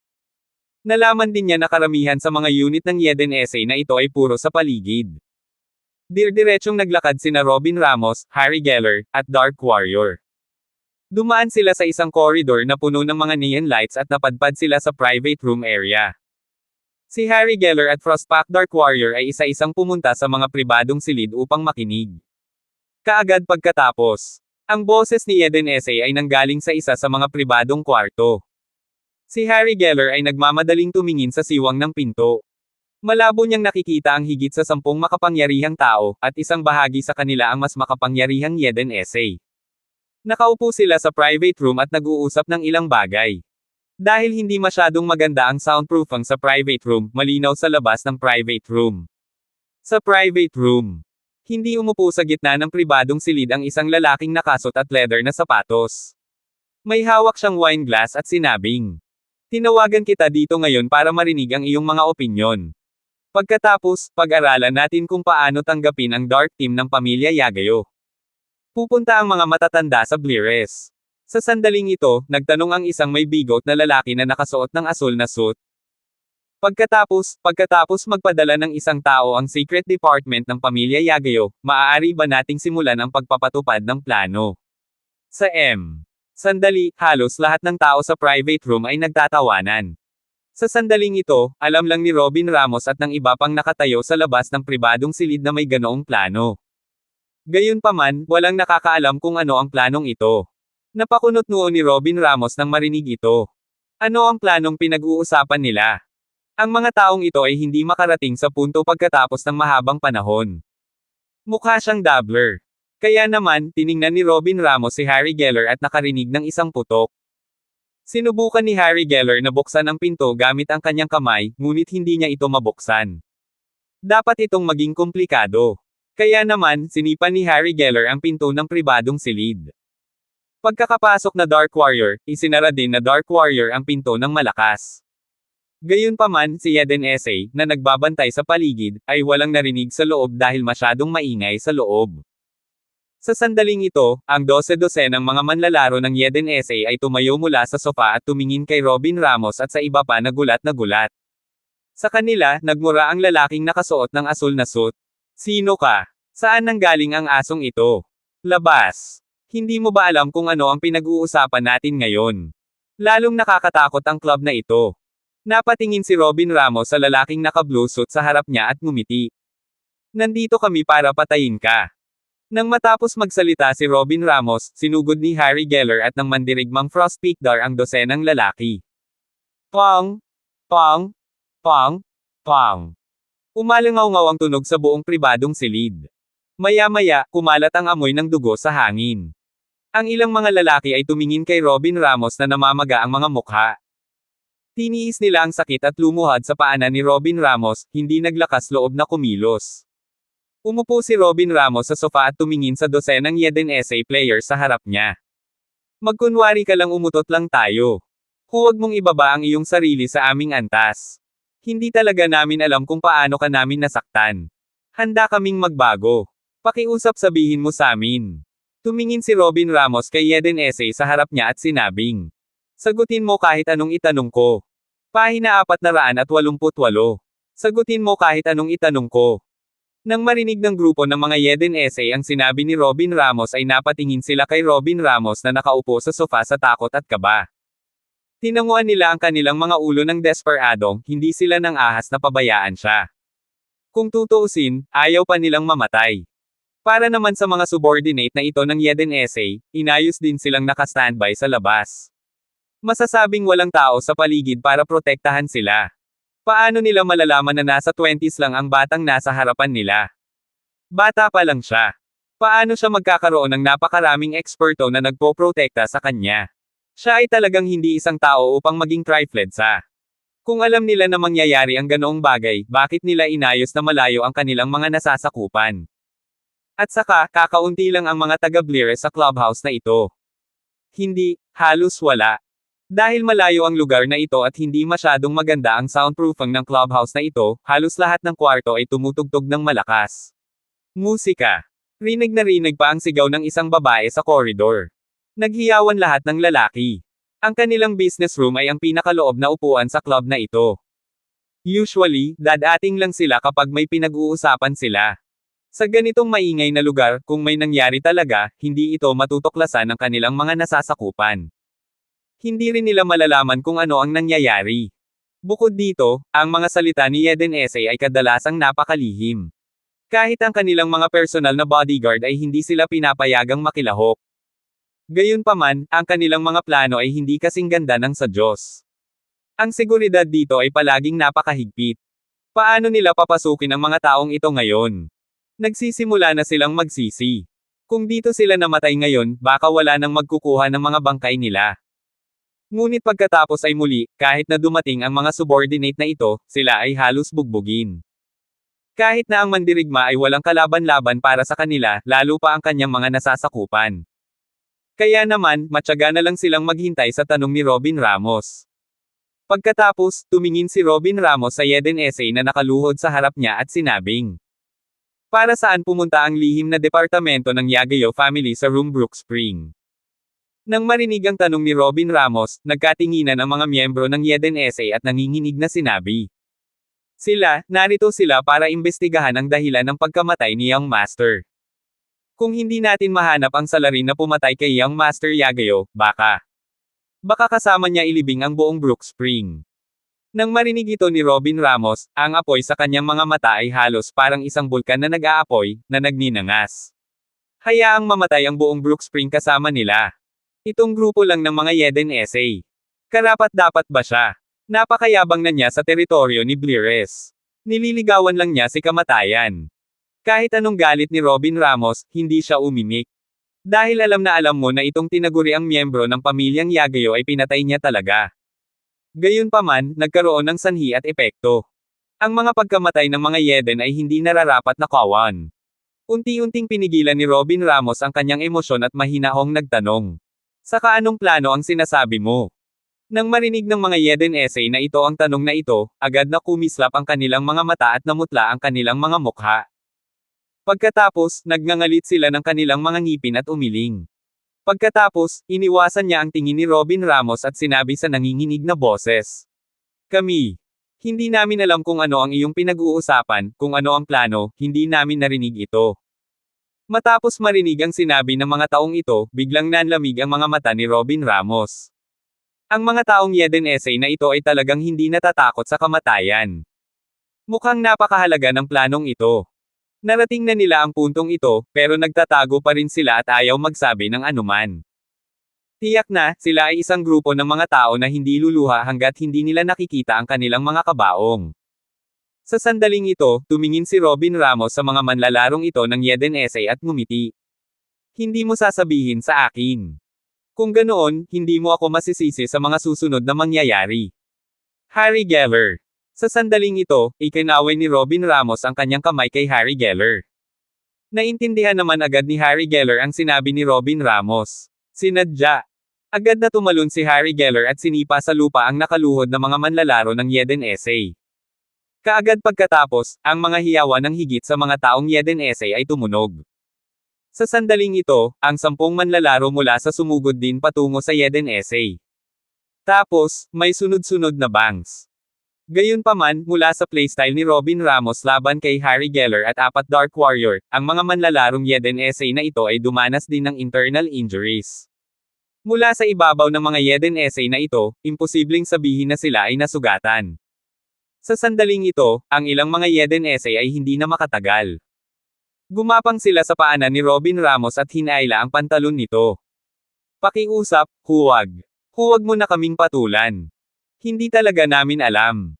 Nalaman din niya na karamihan sa mga unit ng Yeden essay na ito ay puro sa paligid. Dirdiretsong naglakad sina Robin Ramos, Harry Geller, at Dark Warrior. Dumaan sila sa isang corridor na puno ng mga neon lights at napadpad sila sa private room area. Si Harry Geller at Frostpack Dark Warrior ay isa-isang pumunta sa mga pribadong silid upang makinig. Kaagad pagkatapos, ang boses ni Yeden essay ay nanggaling sa isa sa mga pribadong kwarto. Si Harry Geller ay nagmamadaling tumingin sa siwang ng pinto. Malabo niyang nakikita ang higit sa 10 makapangyarihang tao, at isang bahagi sa kanila ang mas makapangyarihang Yeden essay. Nakaupo sila sa private room at nag-uusap ng ilang bagay. Dahil hindi masyadong maganda ang soundproofing sa private room, malinaw sa labas ng private room. Sa private room, hindi umupo sa gitna ng pribadong silid ang isang lalaking nakasot at leather na sapatos. May hawak siyang wine glass at sinabing, Tinawagan kita dito ngayon para marinig ang iyong mga opinyon. Pagkatapos, pag-aralan natin kung paano tanggapin ang dark team ng pamilya Yagayo. Pupunta ang mga matatanda sa Blires. Sa sandaling ito, nagtanong ang isang may bigot na lalaki na nakasuot ng asul na suit. Pagkatapos magpadala ng isang tao ang secret department ng pamilya Yagayo, maaari ba nating simulan ang pagpapatupad ng plano? Sa Sandali, halos lahat ng tao sa private room ay nagtatawanan. Sa sandaling ito, alam lang ni Robin Ramos at ng iba pang nakatayo sa labas ng pribadong silid na may ganoong plano. Gayunpaman, walang nakakaalam kung ano ang planong ito. Napakunot noo ni Robin Ramos nang marinig ito. Ano ang planong pinag-uusapan nila? Ang mga taong ito ay hindi makarating sa punto pagkatapos ng mahabang panahon. Mukha siyang dabbler. Kaya naman, tiningnan ni Robin Ramos si Harry Geller at nakarinig ng isang putok. Sinubukan ni Harry Geller na buksan ang pinto gamit ang kanyang kamay, ngunit hindi niya ito mabuksan. Dapat itong maging komplikado. Kaya naman, sinipan ni Harry Geller ang pinto ng pribadong silid. Pagkakapasok na Dark Warrior, isinara din na Dark Warrior ang pinto ng malakas. Gayunpaman, si Eden Essay, na nagbabantay sa paligid, ay walang narinig sa loob dahil masyadong maingay sa loob. Sa sandaling ito, ang 12-12 ng mga manlalaro ng Eden Essay ay tumayo mula sa sofa at tumingin kay Robin Ramos at sa iba pa na gulat na gulat. Sa kanila, nagmura ang lalaking nakasuot ng asul na suit. Sino ka? Saan nanggaling ang asong ito? Labas! Hindi mo ba alam kung ano ang pinag-uusapan natin ngayon? Lalong nakakatakot ang club na ito. Napatingin si Robin Ramos sa lalaking naka-blue suit sa harap niya at ngumiti. Nandito kami para patayin ka. Nang matapos magsalita si Robin Ramos, sinugod ni Harry Geller at ng mandirigmang Frostpeak-dar ang dosenang lalaki. Pong! Pong! Pong! Pong! Umalangaw-ngaw ang tunog sa buong pribadong silid. Maya-maya, kumalat ang amoy ng dugo sa hangin. Ang ilang mga lalaki ay tumingin kay Robin Ramos na namamaga ang mga mukha. Tiniis nila ang sakit at lumuhad sa paanan ni Robin Ramos, hindi naglakas loob na kumilos. Umupo si Robin Ramos sa sofa at tumingin sa dosenang Eden Essay player sa harap niya. Magkunwari ka lang, umutot lang tayo. Huwag mong ibaba ang iyong sarili sa aming antas. Hindi talaga namin alam kung paano ka namin nasaktan. Handa kaming magbago. Pakiusap, sabihin mo sa amin. Tumingin si Robin Ramos kay Eden Essay sa harap niya at sinabing, sagutin mo kahit anong itanong ko. Pahina 488. Sagutin mo kahit anong itanong ko. Nang marinig ng grupo ng mga Eden Essay ang sinabi ni Robin Ramos ay napatingin sila kay Robin Ramos na nakaupo sa sofa sa takot at kaba. Tinanguan nila ang kanilang mga ulo ng desperadong, hindi sila nang ahas na pabayaan siya. Kung tutuusin, ayaw pa nilang mamatay. Para naman sa mga subordinate na ito ng Eden Essay, inayos din silang naka-standby sa labas. Masasabing walang tao sa paligid para protektahan sila. Paano nila malalaman na nasa 20s lang ang batang nasa harapan nila? Bata pa lang siya. Paano siya magkakaroon ng napakaraming eksperto na nagpoprotekta sa kanya? Siya ay talagang hindi isang tao upang maging trifledsa. Kung alam nila na mangyayari ang ganoong bagay, bakit nila inayos na malayo ang kanilang mga nasasakupan? At saka, kakaunti lang ang mga taga-Blears sa clubhouse na ito. Hindi, halos wala. Dahil malayo ang lugar na ito at hindi masyadong maganda ang soundproofing ng clubhouse na ito, halos lahat ng kwarto ay tumutugtog ng malakas. Musika. Rinig na rinig pa ang sigaw ng isang babae sa koridor. Naghiyawan lahat ng lalaki. Ang kanilang business room ay ang pinakaloob na upuan sa club na ito. Usually, dadating lang sila kapag may pinag-uusapan sila. Sa ganitong maingay na lugar, kung may nangyari talaga, hindi ito matutuklasan ng kanilang mga nasasakupan. Hindi rin nila malalaman kung ano ang nangyayari. Bukod dito, ang mga salita ni Eden Essay ay kadalasang napakalihim. Kahit ang kanilang mga personal na bodyguard ay hindi sila pinapayagang makilahok. Gayunpaman, ang kanilang mga plano ay hindi kasing ganda ng sa Diyos. Ang seguridad dito ay palaging napakahigpit. Paano nila papasukin ang mga taong ito ngayon? Nagsisimula na silang magsisi. Kung dito sila namatay ngayon, baka wala nang magkukuha ng mga bangkay nila. Ngunit pagkatapos ay muli, kahit na dumating ang mga subordinate na ito, sila ay halos bugbugin. Kahit na ang mandirigma ay walang kalaban-laban para sa kanila, lalo pa ang kanyang mga nasasakupan. Kaya naman, matyaga na lang silang maghintay sa tanong ni Robin Ramos. Pagkatapos, tumingin si Robin Ramos sa Eden Essay na nakaluhod sa harap niya at sinabing, para saan pumunta ang lihim na departamento ng Yagayo family sa room Brook Spring? Nang marinig ang tanong ni Robin Ramos, nagkatinginan ang mga miyembro ng Eden Essay at nanginginig na sinabi. Narito sila para imbestigahan ang dahilan ng pagkamatay ni Young Master. Kung hindi natin mahanap ang salarin na pumatay kay Young Master Yagayo, baka kasama niya ilibing ang buong Brook Spring. Nang marinig ito ni Robin Ramos, ang apoy sa kanyang mga mata ay halos parang isang bulkan na nag-aapoy, na nagninangas. Hayaang mamatay ang buong Brook Spring kasama nila. Itong grupo lang ng mga Eden Essay. Karapat-dapat ba siya? Napakayabang na niya sa teritoryo ni Blears. Nililigawan lang niya si kamatayan. Kahit anong galit ni Robin Ramos, hindi siya umimik. Dahil alam na alam mo na itong tinaguri ang miyembro ng pamilyang Yagayo ay pinatay niya talaga. Gayunpaman, nagkaroon ng sanhi at epekto. Ang mga pagkamatay ng mga Eden ay hindi nararapat na kawan. Unti-unting pinigilan ni Robin Ramos ang kanyang emosyon at mahinahong nagtanong. Saka anong plano ang sinasabi mo? Nang marinig ng mga Yeden essay na ito ang tanong na ito, agad na kumislap ang kanilang mga mata at namutla ang kanilang mga mukha. Pagkatapos, nagngangalit sila ng kanilang mga ngipin at umiling. Pagkatapos, iniwasan niya ang tingin ni Robin Ramos at sinabi sa nanginginig na boses. Kami. Hindi namin alam kung ano ang iyong pinag-uusapan, kung ano ang plano, hindi namin narinig ito. Matapos marinig ang sinabi ng mga taong ito, biglang nanlamig ang mga mata ni Robin Ramos. Ang mga taong Yeden essay na ito ay talagang hindi natatakot sa kamatayan. Mukhang napakahalaga ng planong ito. Narating na nila ang puntong ito, pero nagtatago pa rin sila at ayaw magsabi ng anuman. Tiyak na, sila ay isang grupo ng mga tao na hindi luluha hanggat hindi nila nakikita ang kanilang mga kabaong. Sa sandaling ito, tumingin si Robin Ramos sa mga manlalarong ito ng Yeden essay at ngumiti. Hindi mo sasabihin sa akin. Kung ganoon, hindi mo ako masisisi sa mga susunod na mangyayari. Harry Geller. Sa sandaling ito, ikinaway ni Robin Ramos ang kanyang kamay kay Harry Geller. Naintindihan naman agad ni Harry Geller ang sinabi ni Robin Ramos. Sinadya. Agad na tumalon si Harry Geller at sinipa sa lupa ang nakaluhod na mga manlalaro ng Yeden essay. Kaagad pagkatapos, ang mga hiyawan ng higit sa mga taong Yeden essay ay tumunog. Sa sandaling ito, ang 10 manlalaro mula sa sumugod din patungo sa Yeden essay. Tapos, may sunod-sunod na bangs. Gayunpaman, mula sa playstyle ni Robin Ramos laban kay Harry Geller at 4 Dark Warrior, ang mga manlalarong Yeden essay na ito ay dumanas din ng internal injuries. Mula sa ibabaw ng mga Yeden essay na ito, imposibleng sabihin na sila ay nasugatan. Sa sandaling ito, ang ilang mga Yeden essay ay hindi na makatagal. Gumapang sila sa paanan ni Robin Ramos at hinaila ang pantalon nito. Pakiusap, huwag. Huwag mo na kaming patulan. Hindi talaga namin alam.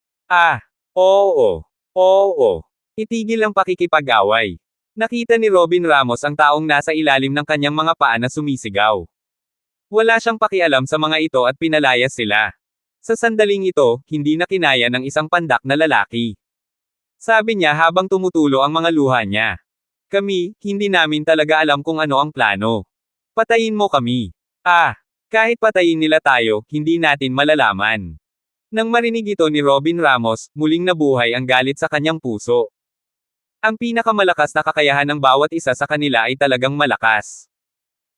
Oo. Itigil ang pakikipag-away. Nakita ni Robin Ramos ang taong nasa ilalim ng kanyang mga paa na sumisigaw. Wala siyang pakialam sa mga ito at pinalayas sila. Sa sandaling ito, hindi na kinaya ng isang pandak na lalaki. Sabi niya habang tumutulo ang mga luha niya. Kami, hindi namin talaga alam kung ano ang plano. Patayin mo kami. Kahit patayin nila tayo, hindi natin malalaman. Nang marinig ito ni Robin Ramos, muling nabuhay ang galit sa kanyang puso. Ang pinakamalakas na kakayahan ng bawat isa sa kanila ay talagang malakas.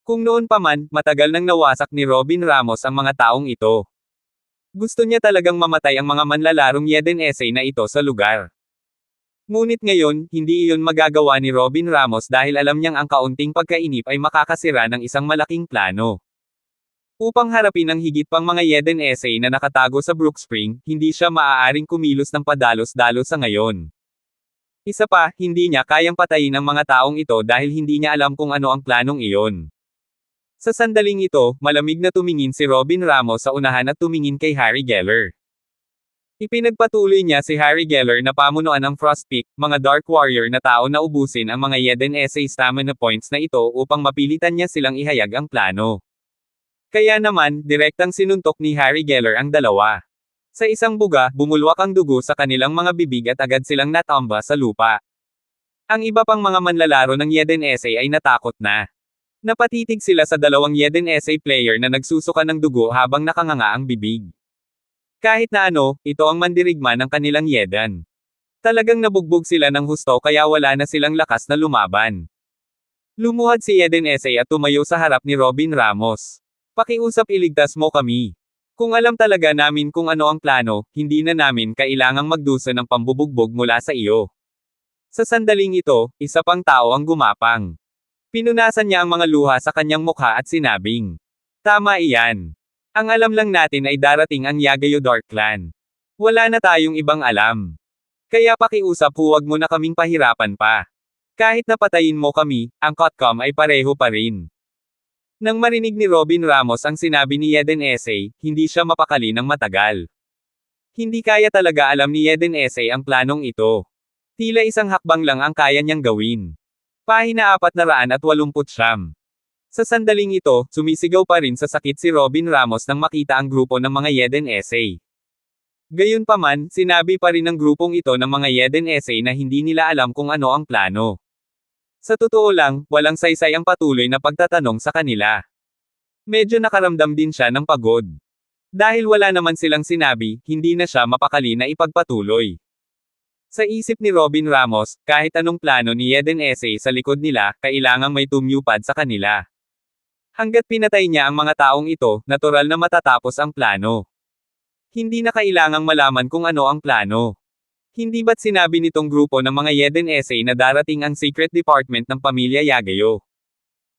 Kung noon pa man, matagal nang nawasak ni Robin Ramos ang mga taong ito. Gusto niya talagang mamatay ang mga manlalarong Yeden essay na ito sa lugar. Ngunit ngayon, hindi iyon magagawa ni Robin Ramos dahil alam niyang ang kaunting pagkainip ay makakasira ng isang malaking plano. Upang harapin ang higit pang mga Yeden essay na nakatago sa Brookspring, hindi siya maaaring kumilos ng padalos-dalos sa ngayon. Isa pa, hindi niya kayang patayin ang mga taong ito dahil hindi niya alam kung ano ang planong iyon. Sa sandaling ito, malamig na tumingin si Robin Ramos sa unahan at tumingin kay Harry Geller. Ipinagpatuloy niya si Harry Geller na pamunuan ng Frostpeak, mga Dark Warrior na tao na ubusin ang mga Yeden essay stamina points na ito upang mapilitan niya silang ihayag ang plano. Kaya naman, direktang sinuntok ni Harry Geller ang dalawa. Sa isang buga, bumulwak ang dugo sa kanilang mga bibig at agad silang natamba sa lupa. Ang iba pang mga manlalaro ng Yeden essay ay natakot na. Napatitig sila sa dalawang Yeden essay player na nagsusuka ng dugo habang nakanganga ang bibig. Kahit na ano, ito ang mandirigma ng kanilang Yeden. Talagang nabugbog sila ng husto kaya wala na silang lakas na lumaban. Lumuhad si Yeden essay at tumayo sa harap ni Robin Ramos. Pakiusap iligtas mo kami. Kung alam talaga namin kung ano ang plano, hindi na namin kailangang magdusa ng pambubugbog mula sa iyo. Sa sandaling ito, isa pang tao ang gumapang. Pinunasan niya ang mga luha sa kanyang mukha at sinabing, tama iyan. Ang alam lang natin ay darating ang Yagayo Dark Clan. Wala na tayong ibang alam. Kaya pakiusap huwag mo na kaming pahirapan pa. Kahit napatayin mo kami, ang outcome ay pareho pa rin. Nang marinig ni Robin Ramos ang sinabi ni Yeden essay, hindi siya mapakali ng matagal. Hindi kaya talaga alam ni Yeden essay ang planong ito. Tila isang hakbang lang ang kaya niyang gawin. Pahina 489. Sa sandaling ito, sumisigaw pa rin sa sakit si Robin Ramos nang makita ang grupo ng mga Yeden essay. Gayunpaman, sinabi pa rin ng grupong ito ng mga Yeden essay na hindi nila alam kung ano ang plano. Sa totoo lang, walang saysay ang patuloy na pagtatanong sa kanila. Medyo nakaramdam din siya ng pagod. Dahil wala naman silang sinabi, hindi na siya mapakali na ipagpatuloy. Sa isip ni Robin Ramos, kahit anong plano ni Eden Essay sa likod nila, kailangang may tumupad sa kanila. Hanggat pinatay niya ang mga taong ito, natural na matatapos ang plano. Hindi na kailangang malaman kung ano ang plano. Hindi ba't sinabi nitong grupo ng mga Eden Essay na darating ang secret department ng pamilya Yagayo?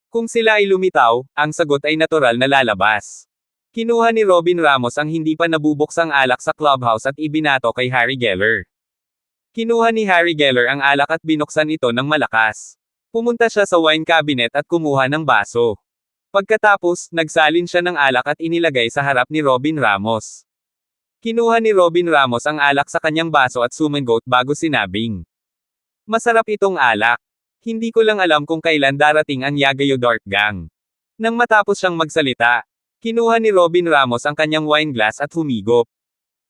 Kung sila ay lumitaw, ang sagot ay natural na lalabas. Kinuha ni Robin Ramos ang hindi pa nabubuksang alak sa clubhouse at ibinato kay Harry Geller. Kinuha ni Harry Geller ang alak at binuksan ito ng malakas. Pumunta siya sa wine cabinet at kumuha ng baso. Pagkatapos, nagsalin siya ng alak at inilagay sa harap ni Robin Ramos. Kinuha ni Robin Ramos ang alak sa kanyang baso at sumangot bago sinabing, "Masarap itong alak. Hindi ko lang alam kung kailan darating ang Yagayo Dark Gang." Nang matapos siyang magsalita, kinuha ni Robin Ramos ang kanyang wine glass at humigop.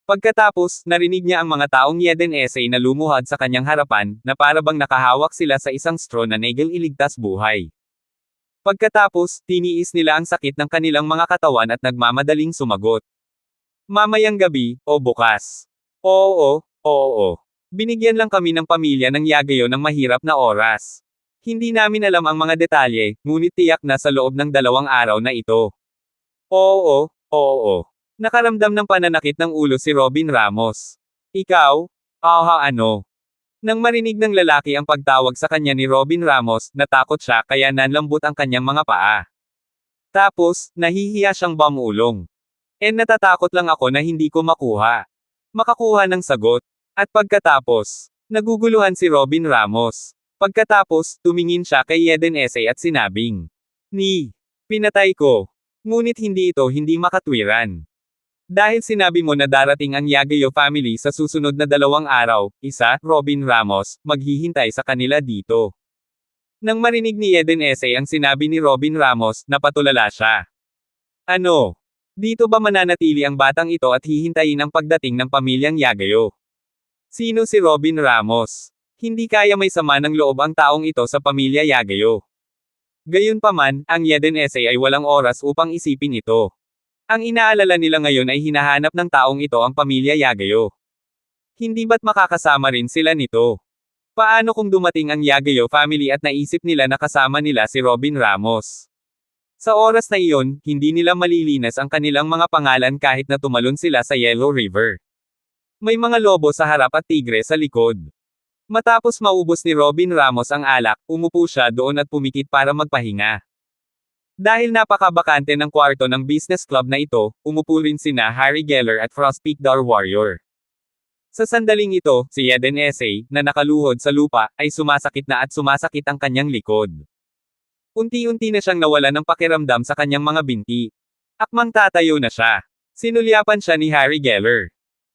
Pagkatapos, narinig niya ang mga taong Eden Essay na lumuhad sa kanyang harapan, na para bang nakahawak sila sa isang straw na negel iligtas buhay. Pagkatapos, tiniis nila ang sakit ng kanilang mga katawan at nagmamadaling sumagot. "Mamayang gabi, o bukas." Oo. Binigyan lang kami ng pamilya ng Yagayo ng mahirap na oras. Hindi namin alam ang mga detalye, ngunit tiyak na sa loob ng 2 araw na ito. Oo. Nakaramdam ng pananakit ng ulo si Robin Ramos. "Ikaw? Ano?" Nang marinig ng lalaki ang pagtawag sa kanya ni Robin Ramos, natakot siya kaya nanlambot ang kanyang mga paa. Tapos, nahihiya siyang bumulong. Natatakot lang ako na hindi ko makakuha ng sagot. At pagkatapos, naguguluhan si Robin Ramos. Pagkatapos, tumingin siya kay Eden Essay at sinabing, pinatay ko. Ngunit hindi makatwiran. Dahil sinabi mo na darating ang Yagayo family sa susunod na 2 araw, Robin Ramos, maghihintay sa kanila dito." Nang marinig ni Eden Essay ang sinabi ni Robin Ramos, napatulala siya. "Ano? Dito ba mananatili ang batang ito at hihintayin ang pagdating ng pamilyang Yagayo? Sino si Robin Ramos? Hindi kaya may sama ng loob ang taong ito sa pamilya Yagayo." Gayunpaman, ang Eden Essay ay walang oras upang isipin ito. Ang inaalala nila ngayon ay hinahanap ng taong ito ang pamilya Yagayo. Hindi ba't makakasama rin sila nito? Paano kung dumating ang Yagayo family at naisip nila na kasama nila si Robin Ramos? Sa oras na iyon, hindi nila malilinas ang kanilang mga pangalan kahit na tumalon sila sa Yellow River. May mga lobo sa harap at tigre sa likod. Matapos maubos ni Robin Ramos ang alak, umupo siya doon at pumikit para magpahinga. Dahil napakabakante ng kwarto ng business club na ito, umupo rin sina Harry Geller at Frostpeak Dar Warrior. Sa sandaling ito, si Eden Essay, na nakaluhod sa lupa, ay sumasakit ang kanyang likod. Unti-unti na siyang nawala ng pakiramdam sa kanyang mga binti. Akmang tatayo na siya. Sinulyapan siya ni Harry Geller.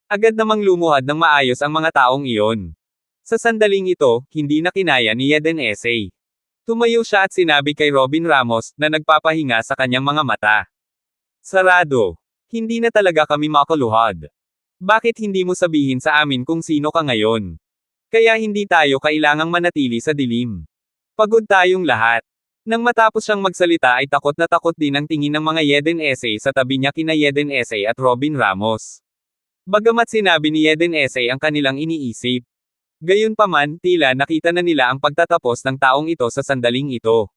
Agad namang lumuhad ng maayos ang mga taong iyon. Sa sandaling ito, hindi na kinaya ni Eden Essay. Tumayo siya at sinabi kay Robin Ramos, na nagpapahinga sa kanyang mga mata. "Sarado. Hindi na talaga kami makaluhad. Bakit hindi mo sabihin sa amin kung sino ka ngayon? Kaya hindi tayo kailangang manatili sa dilim. Pagod tayong lahat." Nang matapos siyang magsalita ay takot na takot din ang tingin ng mga Eden Essay sa tabi niya kina Eden Essay at Robin Ramos. Bagamat sinabi ni Eden Essay ang kanilang iniisip. Gayunpaman, tila nakita na nila ang pagtatapos ng taong ito sa sandaling ito.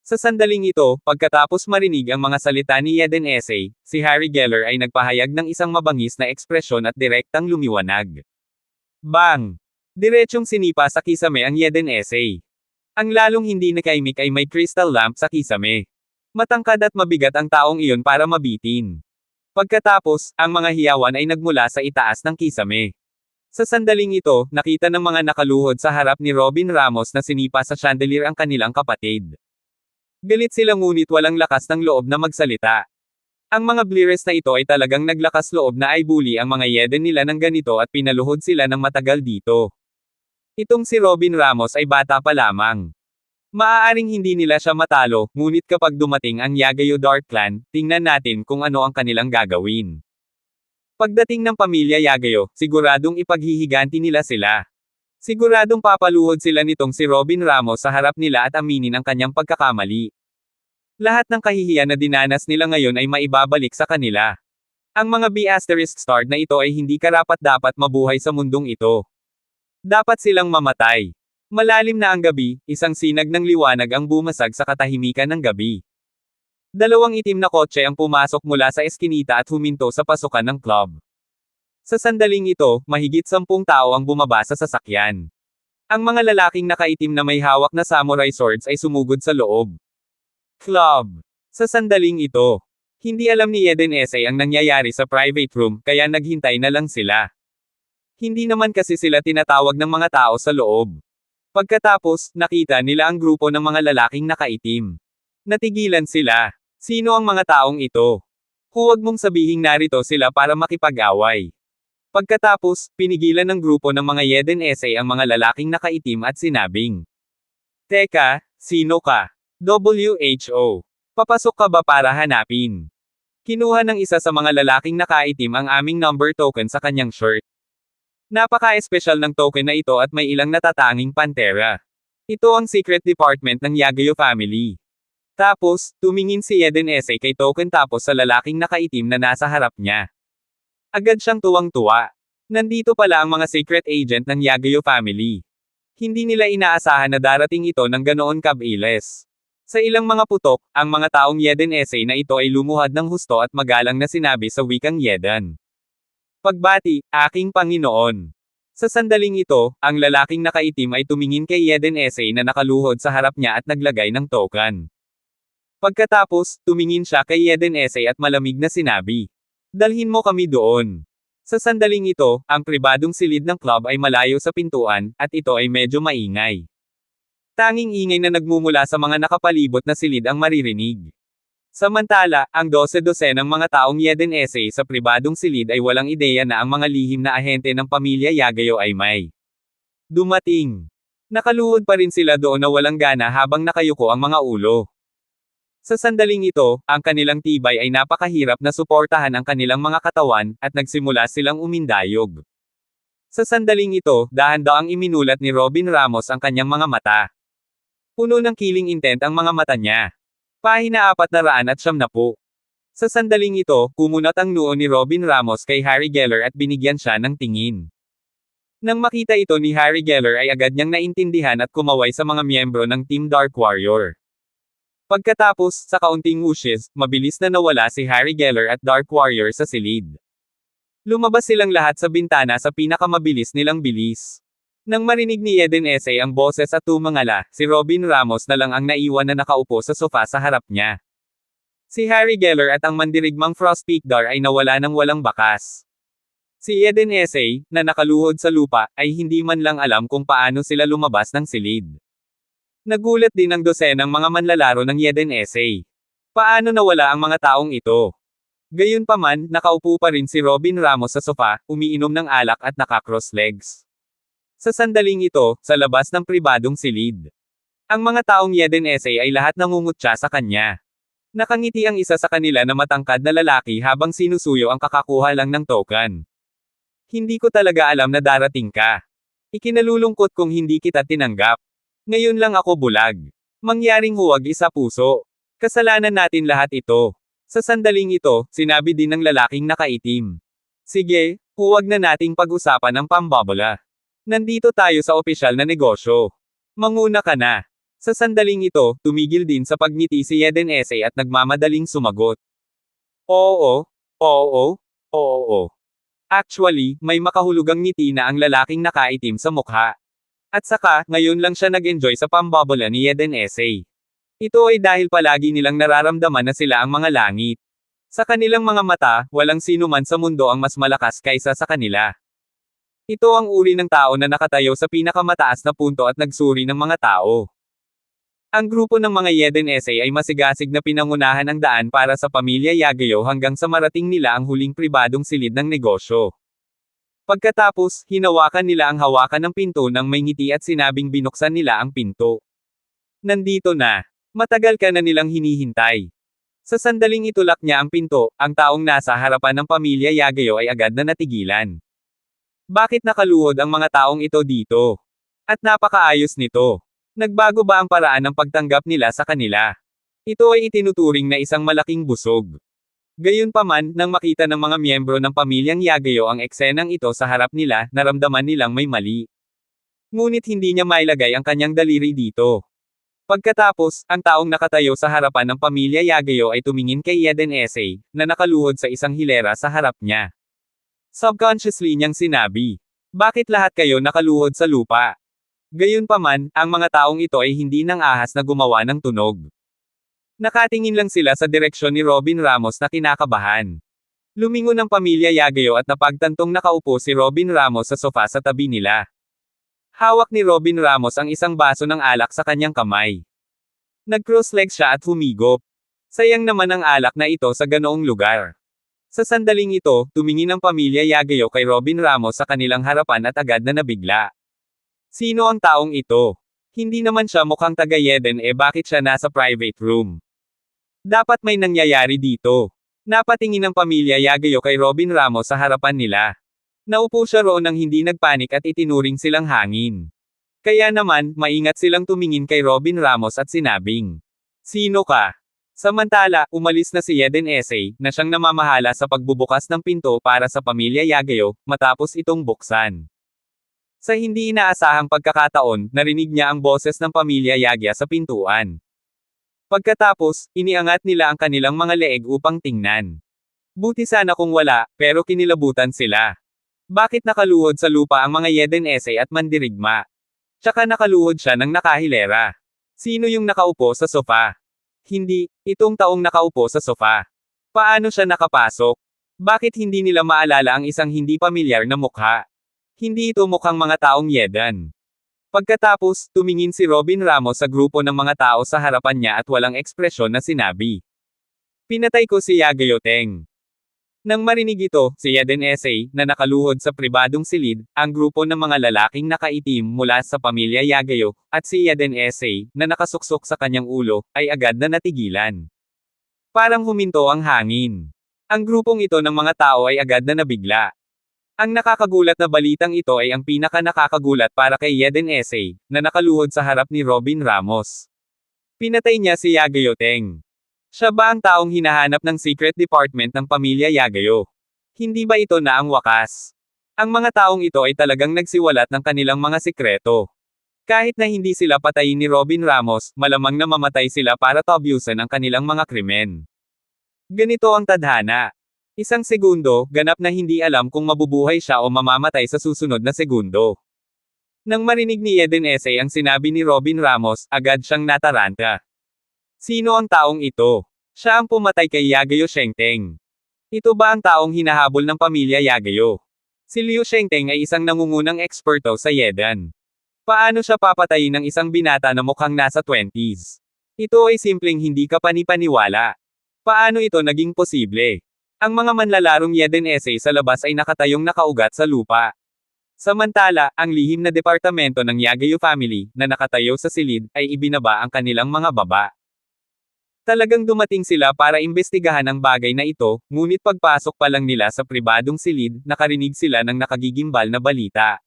Sa sandaling ito, pagkatapos marinig ang mga salita ni Eden Essay, si Harry Geller ay nagpahayag ng isang mabangis na ekspresyon at direktang lumiwanag. Bang! Diretsyong sinipa sa kisame ang Eden Essay. Ang lalong hindi nakaimik ay may crystal lamp sa kisame. Matangkad at mabigat ang taong iyon para mabitin. Pagkatapos, ang mga hiyawan ay nagmula sa itaas ng kisame. Sa sandaling ito, nakita ng mga nakaluhod sa harap ni Robin Ramos na sinipa sa chandelier ang kanilang kapatid. Galit sila ngunit walang lakas ng loob na magsalita. Ang mga blires na ito ay talagang naglakas loob na ay bully ang mga Eden nila ng ganito at pinaluhod sila ng matagal dito. Itong si Robin Ramos ay bata pa lamang. Maaaring hindi nila siya matalo, ngunit kapag dumating ang Yagayo Dark Clan, tingnan natin kung ano ang kanilang gagawin. Pagdating ng pamilya Yagayo, siguradong ipaghihiganti nila sila. Siguradong papaluhod sila nitong si Robin Ramos sa harap nila at aminin ang kanyang pagkakamali. Lahat ng kahihiyan na dinanas nila ngayon ay maibabalik sa kanila. Ang mga B** na ito ay hindi karapat-dapat mabuhay sa mundong ito. Dapat silang mamatay. Malalim na ang gabi, isang sinag ng liwanag ang bumasag sa katahimikan ng gabi. Dalawang itim na kotse ang pumasok mula sa eskinita at huminto sa pasukan ng club. Sa sandaling ito, mahigit 10 tao ang bumaba sa sasakyan. Ang mga lalaking nakaitim na may hawak na samurai swords ay sumugod sa loob. Club. Sa sandaling ito, hindi alam ni Eden Essay ang nangyayari sa private room, kaya naghintay na lang sila. Hindi naman kasi sila tinatawag ng mga tao sa loob. Pagkatapos, nakita nila ang grupo ng mga lalaking nakaitim. Natigilan sila. Sino ang mga taong ito? Huwag mong sabihing narito sila para makipag-away. Pagkatapos, pinigilan ng grupo ng mga Eden Essay ang mga lalaking nakaitim at sinabing, "Teka, sino ka? WHO. Papasok ka ba para hanapin?" Kinuha ng isa sa mga lalaking nakaitim ang aming number token sa kanyang shirt. Napaka-espesyal ng token na ito at may ilang natatanging pantera. Ito ang secret department ng Yagyo family. Tapos, tumingin si Eden Essay kay token tapos sa lalaking nakaitim na nasa harap niya. Agad siyang tuwang-tuwa. Nandito pala ang mga secret agent ng Yagyo family. Hindi nila inaasahan na darating ito ng ganoon kabilis. Sa ilang mga putok, ang mga taong Eden Essay na ito ay lumuhad ng husto at magalang na sinabi sa wikang Yedan. "Pagbati, aking Panginoon." Sa sandaling ito, ang lalaking nakaitim ay tumingin kay Eden Essay na nakaluhod sa harap niya at naglagay ng token. Pagkatapos, tumingin siya kay Eden Essay at malamig na sinabi, "Dalhin mo kami doon." Sa sandaling ito, ang pribadong silid ng club ay malayo sa pintuan, at ito ay medyo maingay. Tanging ingay na nagmumula sa mga nakapalibot na silid ang maririnig. Samantala, ang 12 ng mga taong Eden Essay sa pribadong silid ay walang ideya na ang mga lihim na ahente ng pamilya Yagayo ay may dumating. Nakaluhod pa rin sila doon na walang gana habang nakayuko ang mga ulo. Sa sandaling ito, ang kanilang tibay ay napakahirap na suportahan ang kanilang mga katawan, at nagsimula silang umindayog. Sa sandaling ito, dahan-daang iminulat ni Robin Ramos ang kanyang mga mata. Puno ng killing intent ang mga mata niya. Pahina 470. Sa sandaling ito, kumunat ang noo ni Robin Ramos kay Harry Geller at binigyan siya ng tingin. Nang makita ito ni Harry Geller ay agad niyang naintindihan at kumaway sa mga miyembro ng Team Dark Warrior. Pagkatapos, sa kaunting whooshes, mabilis na nawala si Harry Geller at Dark Warrior sa silid. Lumabas silang lahat sa bintana sa pinakamabilis nilang bilis. Nang marinig ni Eden Essay ang boses at tumangala, si Robin Ramos na lang ang naiwan na nakaupo sa sofa sa harap niya. Si Harry Geller at ang mandirigmang Frostpeak Dar ay nawala ng walang bakas. Si Eden Essay, na nakaluhod sa lupa, ay hindi man lang alam kung paano sila lumabas ng silid. Nagulat din ang dosenang mga manlalaro ng Eden Essay. Paano nawala ang mga taong ito? Gayunpaman, nakaupo pa rin si Robin Ramos sa sofa, umiinom ng alak at naka-cross legs. Sa sandaling ito, sa labas ng pribadong silid, ang mga taong Eden Essay ay lahat nangungutya sa kanya. Nakangiti ang isa sa kanila na matangkad na lalaki habang sinusuyo ang kakakuha lang ng token. "Hindi ko talaga alam na darating ka. Ikinalulungkot kong hindi kita tinanggap. Ngayon lang ako bulag. Mangyaring huwag isa puso. Kasalanan natin lahat ito." Sa sandaling ito, sinabi din ng lalaking nakaitim, "Sige, huwag na nating pag-usapan ang pambobola. Nandito tayo sa opisyal na negosyo. Manguna ka na." Sa sandaling ito, tumigil din sa pagngiti si Eden Essay at nagmamadaling sumagot. "Oo, oo, oo. Actually, may makahulugang ngiti na ang lalaking nakaitim sa mukha. At saka, ngayon lang siya nag-enjoy sa pambobola ni Eden Essay. Ito ay dahil palagi nilang nararamdaman na sila ang mga langit. Sa kanilang mga mata, walang sino man sa mundo ang mas malakas kaysa sa kanila. Ito ang uri ng tao na nakatayo sa pinakamataas na punto at nagsuri ng mga tao." Ang grupo ng mga Eden Essay ay masigasig na pinangunahan ang daan para sa pamilya Yagayo hanggang sa marating nila ang huling pribadong silid ng negosyo. Pagkatapos, hinawakan nila ang hawakan ng pinto ng may ngiti at sinabing binuksan nila ang pinto. "Nandito na. Matagal ka na nilang hinihintay." Sa sandaling itulak niya ang pinto, ang taong nasa harapan ng pamilya Yagayo ay agad na natigilan. Bakit nakaluhod ang mga taong ito dito? At napakaayos nito. Nagbago ba ang paraan ng pagtanggap nila sa kanila? Ito ay itinuturing na isang malaking busog. Gayunpaman, nang makita ng mga miyembro ng pamilyang Yagayo ang eksenang ito sa harap nila, naramdaman nilang may mali. Ngunit hindi niya mailagay ang kanyang daliri dito. Pagkatapos, ang taong nakatayo sa harapan ng pamilya Yagayo ay tumingin kay Eden Essay, na nakaluhod sa isang hilera sa harap niya. Subconsciously niyang sinabi, "Bakit lahat kayo nakaluhod sa lupa?" Gayunpaman, ang mga taong ito ay hindi nang ahas na gumawa ng tunog. Nakatingin lang sila sa direksyon ni Robin Ramos na kinakabahan. Lumingon ang pamilya Yagayo at napagtantong nakaupo si Robin Ramos sa sofa sa tabi nila. Hawak ni Robin Ramos ang isang baso ng alak sa kanyang kamay. Nag-cross-legs siya at humigop. Sayang naman ang alak na ito sa ganoong lugar. Sa sandaling ito, tumingin ang pamilya Yagayo kay Robin Ramos sa kanilang harapan at agad na nabigla. Sino ang taong ito? Hindi naman siya mukhang taga-Yeden bakit siya nasa private room? Dapat may nangyayari dito. Napatingin ang pamilya Yagayo kay Robin Ramos sa harapan nila. Naupo siya roon nang hindi nagpanik at itinuring silang hangin. Kaya naman, maingat silang tumingin kay Robin Ramos at sinabing, "Sino ka?" Samantala, umalis na si Eden Essay, na siyang namamahala sa pagbubukas ng pinto para sa pamilya Yagayo, matapos itong buksan. Sa hindi inaasahang pagkakataon, narinig niya ang boses ng pamilya Yagya sa pintuan. Pagkatapos, iniangat nila ang kanilang mga leeg upang tingnan. Buti sana kung wala, pero kinilabutan sila. Bakit nakaluhod sa lupa ang mga Yeden Essay at mandirigma? Tsaka nakaluhod siya ng nakahilera. Sino yung nakaupo sa sofa? Hindi, itong taong nakaupo sa sofa. Paano siya nakapasok? Bakit hindi nila maalala ang isang hindi pamilyar na mukha? Hindi ito mukhang mga taong Yedan. Pagkatapos, tumingin si Robin Ramos sa grupo ng mga tao sa harapan niya at walang ekspresyon na sinabi, "Pinatay ko si Yagayo Teng." Nang marinig ito, si Eden Essay, na nakaluhod sa pribadong silid, ang grupo ng mga lalaking nakaitim mula sa pamilya Yagayo, at si Eden Essay, na nakasuksok sa kanyang ulo, ay agad na natigilan. Parang huminto ang hangin. Ang grupong ito ng mga tao ay agad na nabigla. Ang nakakagulat na balitang ito ay ang pinaka-nakakagulat para kay Eden Essay, na nakaluhod sa harap ni Robin Ramos. Pinatay niya si Yagayo Teng. Siya ba ang taong hinahanap ng secret department ng pamilya Yagayo? Hindi ba ito na ang wakas? Ang mga taong ito ay talagang nagsiwalat ng kanilang mga sikreto. Kahit na hindi sila patayin ni Robin Ramos, malamang na mamatay sila para tabyusan ang kanilang mga krimen. Ganito ang tadhana. Isang segundo, ganap na hindi alam kung mabubuhay siya o mamamatay sa susunod na segundo. Nang marinig ni Eden Essay ang sinabi ni Robin Ramos, agad siyang nataranta. Sino ang taong ito? Siya ang pumatay kay Yagayo Shengteng. Ito ba ang taong hinahabol ng pamilya Yagayo? Si Liu Shengteng ay isang nangungunang eksperto sa Yedan. Paano siya papatayin ng isang binata na mukhang nasa 20s? Ito ay simpleng hindi ka panipaniwala. Paano ito naging posible? Ang mga manlalarong Yeden Essay sa labas ay nakatayong nakaugat sa lupa. Samantala, ang lihim na departamento ng Yagayo family, na nakatayo sa silid, ay ibinaba ang kanilang mga baba. Talagang dumating sila para imbestigahan ang bagay na ito, ngunit pagpasok pa lang nila sa pribadong silid, nakarinig sila ng nakagigimbal na balita.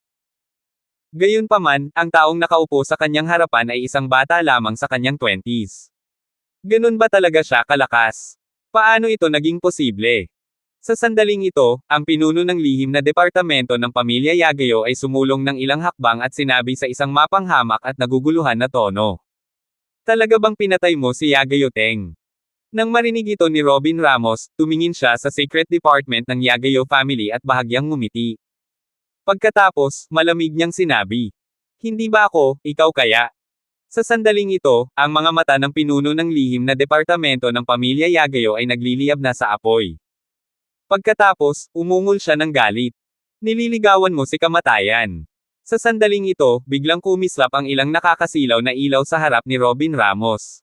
Gayunpaman, ang taong nakaupo sa kanyang harapan ay isang bata lamang sa kanyang 20s. Ganun ba talaga siya kalakas? Paano ito naging posible? Sa sandaling ito, ang pinuno ng lihim na departamento ng pamilya Yagayo ay sumulong ng ilang hakbang at sinabi sa isang mapanghamak at naguguluhan na tono. Talaga bang pinatay mo si Yagayo Teng? Nang marinig ito ni Robin Ramos, tumingin siya sa secret department ng Yagayo family at bahagyang ngumiti. Pagkatapos, malamig niyang sinabi, "Hindi ba ako, ikaw kaya?" Sa sandaling ito, ang mga mata ng pinuno ng lihim na departamento ng pamilya Yagayo ay nagliliyab na sa apoy. Pagkatapos, umungol siya ng galit. "Nililigawan mo si kamatayan." Sa sandaling ito, biglang kumislap ang ilang nakakasilaw na ilaw sa harap ni Robin Ramos.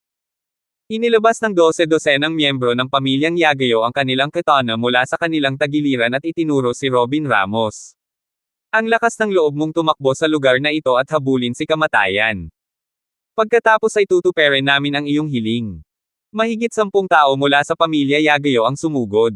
Inilabas ng 12-dosenang miyembro ng pamilyang Yagayo ang kanilang katana mula sa kanilang tagiliran at itinuro si Robin Ramos. Ang lakas ng loob mong tumakbo sa lugar na ito at habulin si kamatayan. Pagkatapos ay tutuparin namin ang iyong hiling. Mahigit 10 tao mula sa pamilya Yagayo ang sumugod.